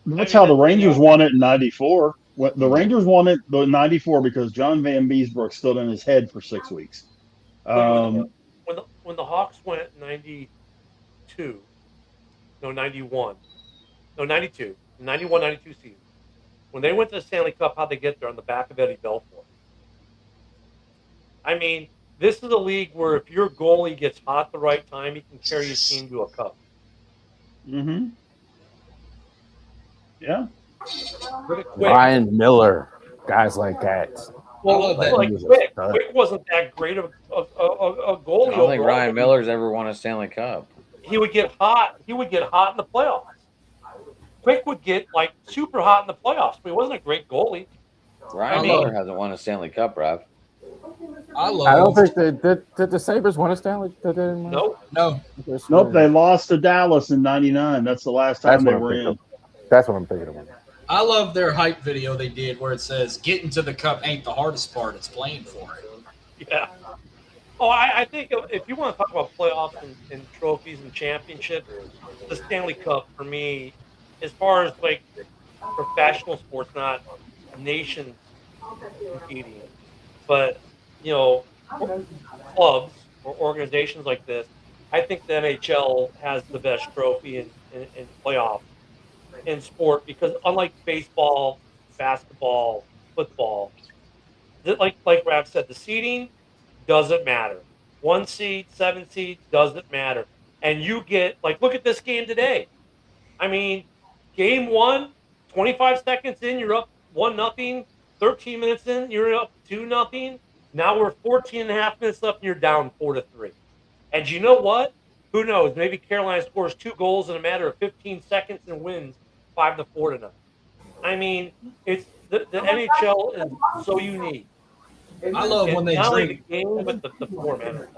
That's how the Rangers won it in '94. The Rangers won it in '94 because John Van Beesbrook stood on his head for 6 weeks. When the Hawks went 92, 91 season, when they went to the Stanley Cup, how'd they get there? On the back of Eddie Belfour. I mean, this is a league where if your goalie gets hot at the right time, he can carry his team to a cup. Mm-hmm. Yeah. Ryan Miller, guys like that. Well, like Quick wasn't that great of a goalie. I don't think Ryan Miller's ever won a Stanley Cup. He would get hot. He would get hot in the playoffs. Quick would get like super hot in the playoffs, but he wasn't a great goalie. Ryan Miller hasn't won a Stanley Cup, Rob. I don't think did the Sabres win a Stanley Cup? Nope. Nope, they lost to Dallas in '99. That's the last time they were in. That's what I'm thinking of. I love their hype video they did where it says, getting to the cup ain't the hardest part, it's playing for it. Yeah. Oh, I think if you want to talk about playoffs and trophies and championships, the Stanley Cup for me, as far as like professional sports, not nations competing, but clubs or organizations like this, I think the NHL has the best trophy in playoffs in sport because unlike baseball, basketball, football, like Rav said, the seeding doesn't matter. 1 seed, 7 seed doesn't matter. And you get, look at this game today. I mean, game 1, 25 seconds in, you're up 1-0. 13 minutes in, you're up 2-0. Now we're 14 and a half minutes left and you're down 4-3. And you know what? Who knows? Maybe Carolina scores 2 goals in a matter of 15 seconds and wins 5-4 tonight. I mean, it's the NHL is so unique. I love when they drink. The game, but the format.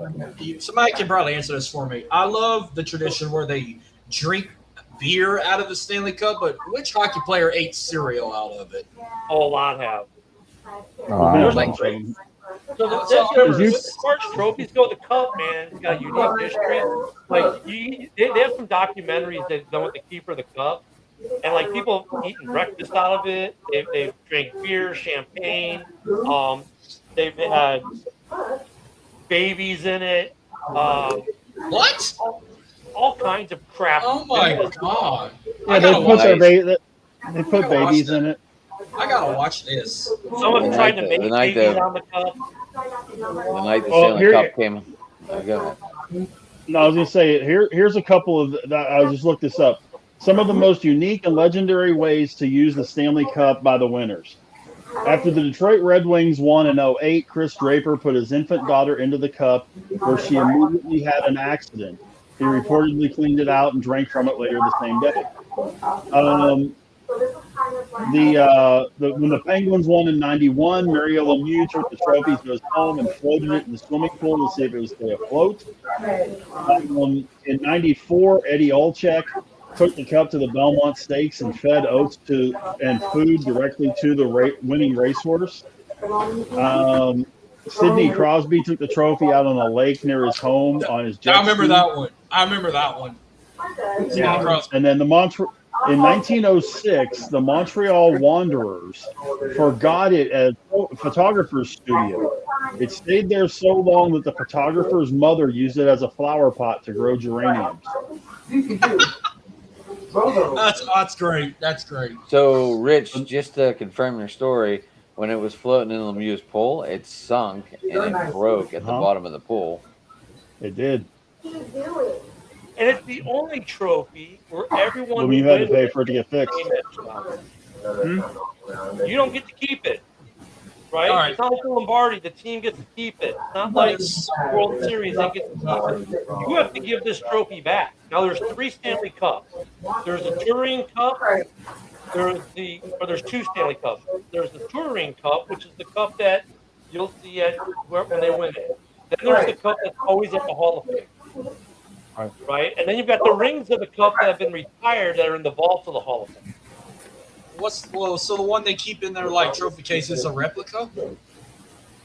Somebody can probably answer this for me. I love the tradition where they drink beer out of the Stanley Cup, but which hockey player ate cereal out of it? Oh, a lot have. So as far as trophies go, the Cup, man, it's got a unique history. They have some documentaries that done with the keeper of the Cup, and people eating breakfast out of it. They've drank beer, champagne. They've had babies in it. What? All kinds of crap. Oh my god! Yeah, they put babies in it. I gotta watch this. Someone tried to make babies on the Cup. The night the Stanley Cup came. Go ahead. No, I was gonna say here's a couple of. I just looked this up. Some of the most unique and legendary ways to use the Stanley Cup by the winners. After the Detroit Red Wings won in '08, Chris Draper put his infant daughter into the cup, where she immediately had an accident. He reportedly cleaned it out and drank from it later the same day. When the Penguins won in '91, Mario Lemieux took the trophy to his home and floated it in the swimming pool to see if it would stay afloat. In '94, Eddie Olczyk took the cup to the Belmont Stakes and fed oats and food directly to the winning racehorse. Sidney Crosby took the trophy out on a lake near his home on his jet I remember that one. Yeah. And then in 1906, the Montreal Wanderers forgot it at a photographer's studio. It stayed there so long that the photographer's mother used it as a flower pot to grow geraniums. That's great. That's great. So, Rich, just to confirm your story, when it was floating in Lemieux's pool, it sunk and it broke at the bottom of the pool. It did. And it's the only trophy where everyone Well, you who had to wins pay for it to get fixed. you don't get to keep it, right? All right. It's not like the Lombardi. The team gets to keep it. It's not like the World Series. They get to keep it. You have to give this trophy back. Now, there's 3 Stanley Cups. There's a Touring Cup. There's 2 Stanley Cups. There's the Touring Cup, which is the cup that you'll see when they win it. Then there's the cup that's always at the Hall of Fame. Right? And then you've got the rings of the cup that have been retired that are in the vault of the Hall of Fame. So the one they keep in their like trophy case is a replica?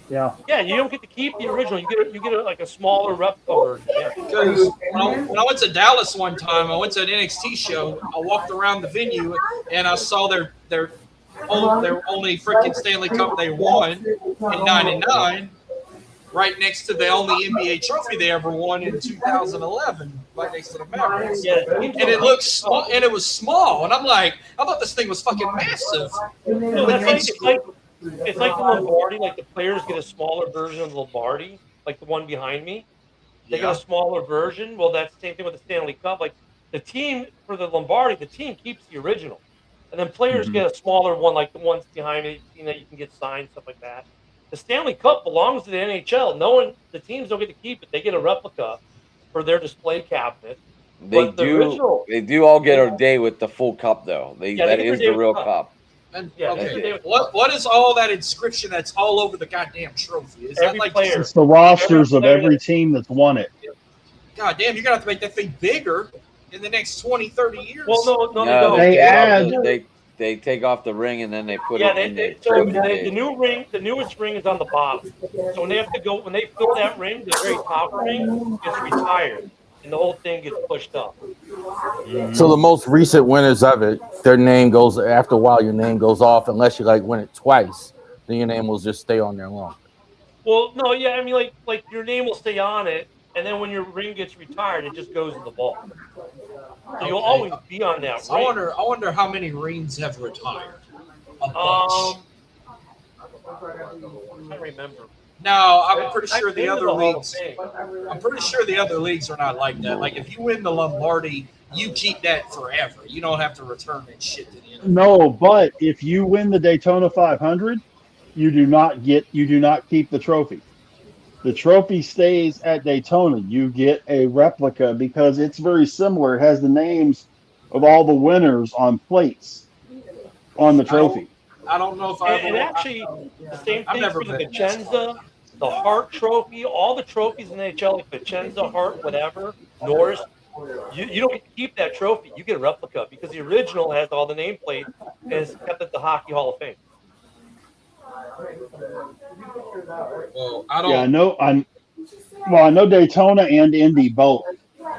Yeah. Yeah, you don't get to keep the original. You get like a smaller replica version. Yeah. Because when I went to Dallas one time, I went to an NXT show. I walked around the venue and I saw their only freaking Stanley Cup they won in '99, right next to the only NBA trophy they ever won in 2011, right next to the Mavericks. Yeah, And it looked small, and it was small, and I'm like, I thought this thing was fucking massive. No, it's like the Lombardi. Like the players get a smaller version of the Lombardi, like the one behind me. They get a smaller version. Well, that's the same thing with the Stanley Cup. Like the team for the Lombardi, the team keeps the original, and then players get a smaller one, like the ones behind me, that you can get signed, stuff like that. The Stanley Cup belongs to the NHL. The teams don't get to keep it. They get a replica for their display cabinet. They do all get a day with the full cup, though. That is the real cup. And, Yeah, okay, what is all that inscription that's all over the goddamn trophy? Is every that like player? It's the rosters of every team that's won it. God damn, you're gonna have to make that thing bigger in the next 20, 30 years. Well, no, they take off the ring and then they put yeah, it in the so trophy. the newest ring is on the bottom. So when they fill that ring, the very top ring gets retired, and the whole thing gets pushed up. So the most recent winners of it, their name goes after a while. Your name goes off unless you like win it twice. Then your name will just stay on there long. Well, no, yeah, I mean like your name will stay on it, and then when your ring gets retired, it just goes in the vault. So you'll always be on that ring. I wonder how many rings have retired. I can't remember. No, I'm pretty sure the other leagues. I'm pretty sure the other leagues are not like that. Like if you win the Lombardi, you keep that forever. You don't have to return that shit to the end. No, but if you win the Daytona 500, you do not keep the trophy. The trophy stays at Daytona. You get a replica because it's very similar. It has the names of all the winners on plates on the trophy. I don't know if the same thing for the Vicenza, the Hart Trophy, all the trophies in the NHL, like Vicenza, Hart, whatever, Norris. You don't get to keep that trophy. You get a replica because the original has all the nameplates and is kept at the Hockey Hall of Fame. Well, I don't. Yeah, I know Daytona and Indy both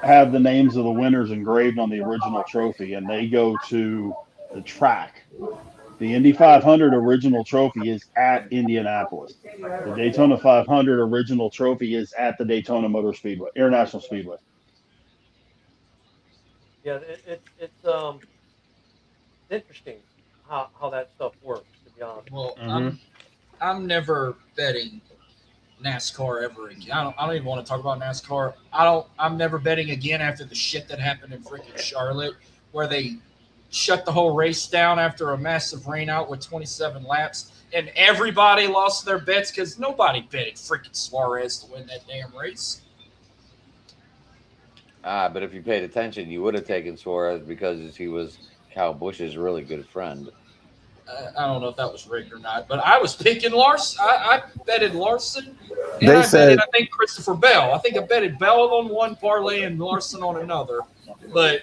have the names of the winners engraved on the original trophy, and they go to the track. The Indy 500 original trophy is at Indianapolis. The Daytona 500 original trophy is at the Daytona Motor Speedway, International Speedway. Yeah, it's interesting how that stuff works, to be honest. Well, I'm never betting NASCAR ever again. I don't even want to talk about NASCAR. I'm never betting again after the shit that happened in freaking Charlotte, where they shut the whole race down after a massive rain out with 27 laps, and everybody lost their bets because nobody betted freaking Suarez to win that damn race. But if you paid attention, you would have taken Suarez because he was Kyle Busch's really good friend. I don't know if that was rigged or not, but I was picking Larson. I betted Larson, and They I said- betted, I think, Christopher Bell. I think I betted Bell on one parlay and Larson on another. But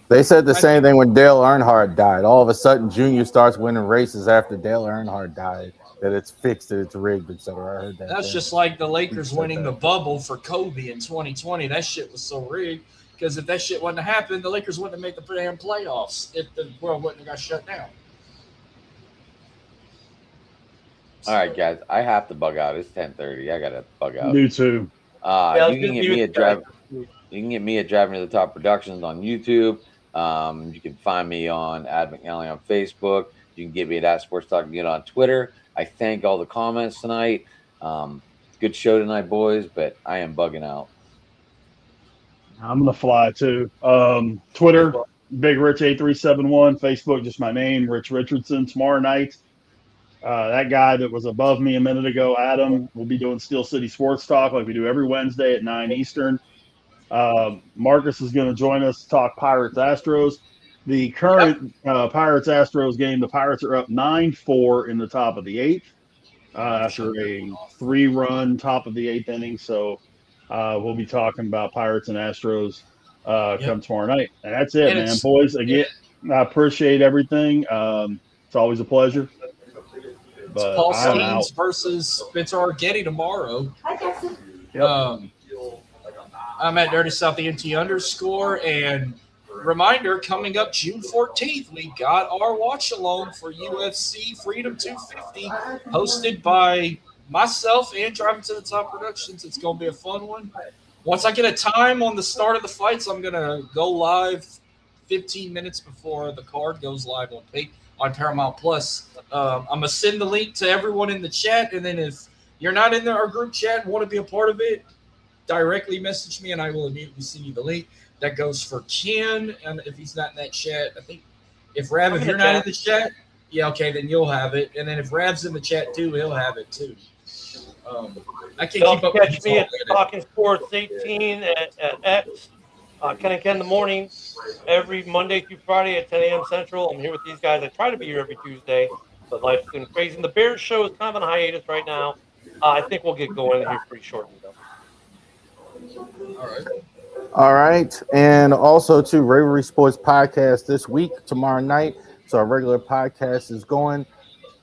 They said the same thing when Dale Earnhardt died. All of a sudden, Junior starts winning races after Dale Earnhardt died. That it's fixed, that it's rigged, etc. I heard that. that's just like the Lakers winning the bubble for Kobe in 2020. That shit was so rigged because if that shit wouldn't have happened, the Lakers wouldn't have made the damn playoffs if the world wouldn't have got shut down. All right, guys, I have to bug out. It's 10:30. I gotta bug out. Me too. You can get me at Drive. You can get me at Driving to the Top Productions on YouTube. You can find me on Ad McNally on Facebook. You can get me at Sports Talk Again on Twitter. I thank all the comments tonight. Good show tonight, boys, but I am bugging out. I'm gonna fly too. Twitter, Big Rich 8371. Facebook, just my name, Rich Richardson. Tomorrow night, that guy that was above me a minute ago, Adam, will be doing Steel City Sports Talk like we do every Wednesday at 9 Eastern. Marcus is going to join us to talk Pirates Astros. The current Pirates Astros game, the Pirates are up 9-4 in the top of the eighth after a 3-run top of the eighth inning. So we'll be talking about Pirates and Astros come tomorrow night. And that's it, And man. Boys, again, I appreciate everything. It's always a pleasure. But Paul I'm out. Skeens versus Spencer Argetti tomorrow. Yep. I'm at Dirty South ENT _ and reminder, coming up June 14th, we got our watch along for UFC Freedom 250, hosted by myself and Driving to the Top Productions. It's going to be a fun one. Once I get a time on the start of the fights, I'm going to go live 15 minutes before the card goes live on Paramount Plus. I'm going to send the link to everyone in the chat, and then if you're not in our group chat and want to be a part of it, directly message me, and I will immediately send you the link. That goes for Ken, and if he's not in that chat, I think if Rav, if you're not in the chat, yeah, okay, then you'll have it. And then if Rav's in the chat too, he'll have it too. I can't keep up catch with me at Talking Sports 18 at X. Ken and Ken in the morning, every Monday through Friday at 10 a.m. Central. I'm here with these guys. I try to be here every Tuesday, but life's been crazy. And the Bears show is kind of on hiatus right now. I think we'll get going here pretty shortly, though. All right. And also to Ravery Sports Podcast this week, tomorrow night. So our regular podcast is going.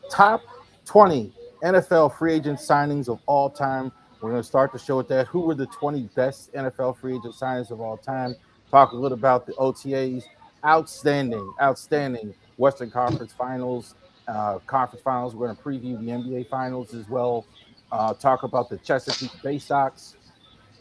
Top 20 NFL free agent signings of all time. We're going to start the show with that. Who were the 20 best NFL free agent signings of all time? Talk a little about the OTAs. Outstanding Western Conference Finals. We're going to preview the NBA Finals as well. Talk about the Chesapeake Bay Sox.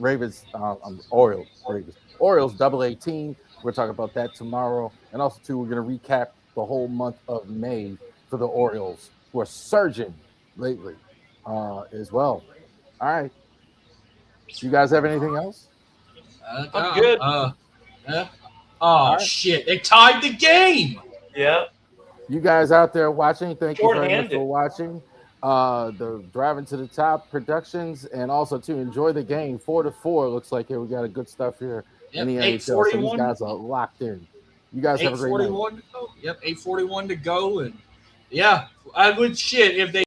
Orioles double 18. We're talking about that tomorrow. And also, too, we're going to recap the whole month of May for the Orioles, who are surging lately as well. All right. You guys have anything else? I'm good. Right. Shit. They tied the game. Yeah. You guys out there watching, thank you very much for watching. The Driving to the Top Productions, and also to enjoy the game. 4-4 looks like we got a good stuff here in the NHL. So these guys are locked in. You guys have a great night. 8:41 to go. Yep, 8:41 to go, and yeah, I would shit if they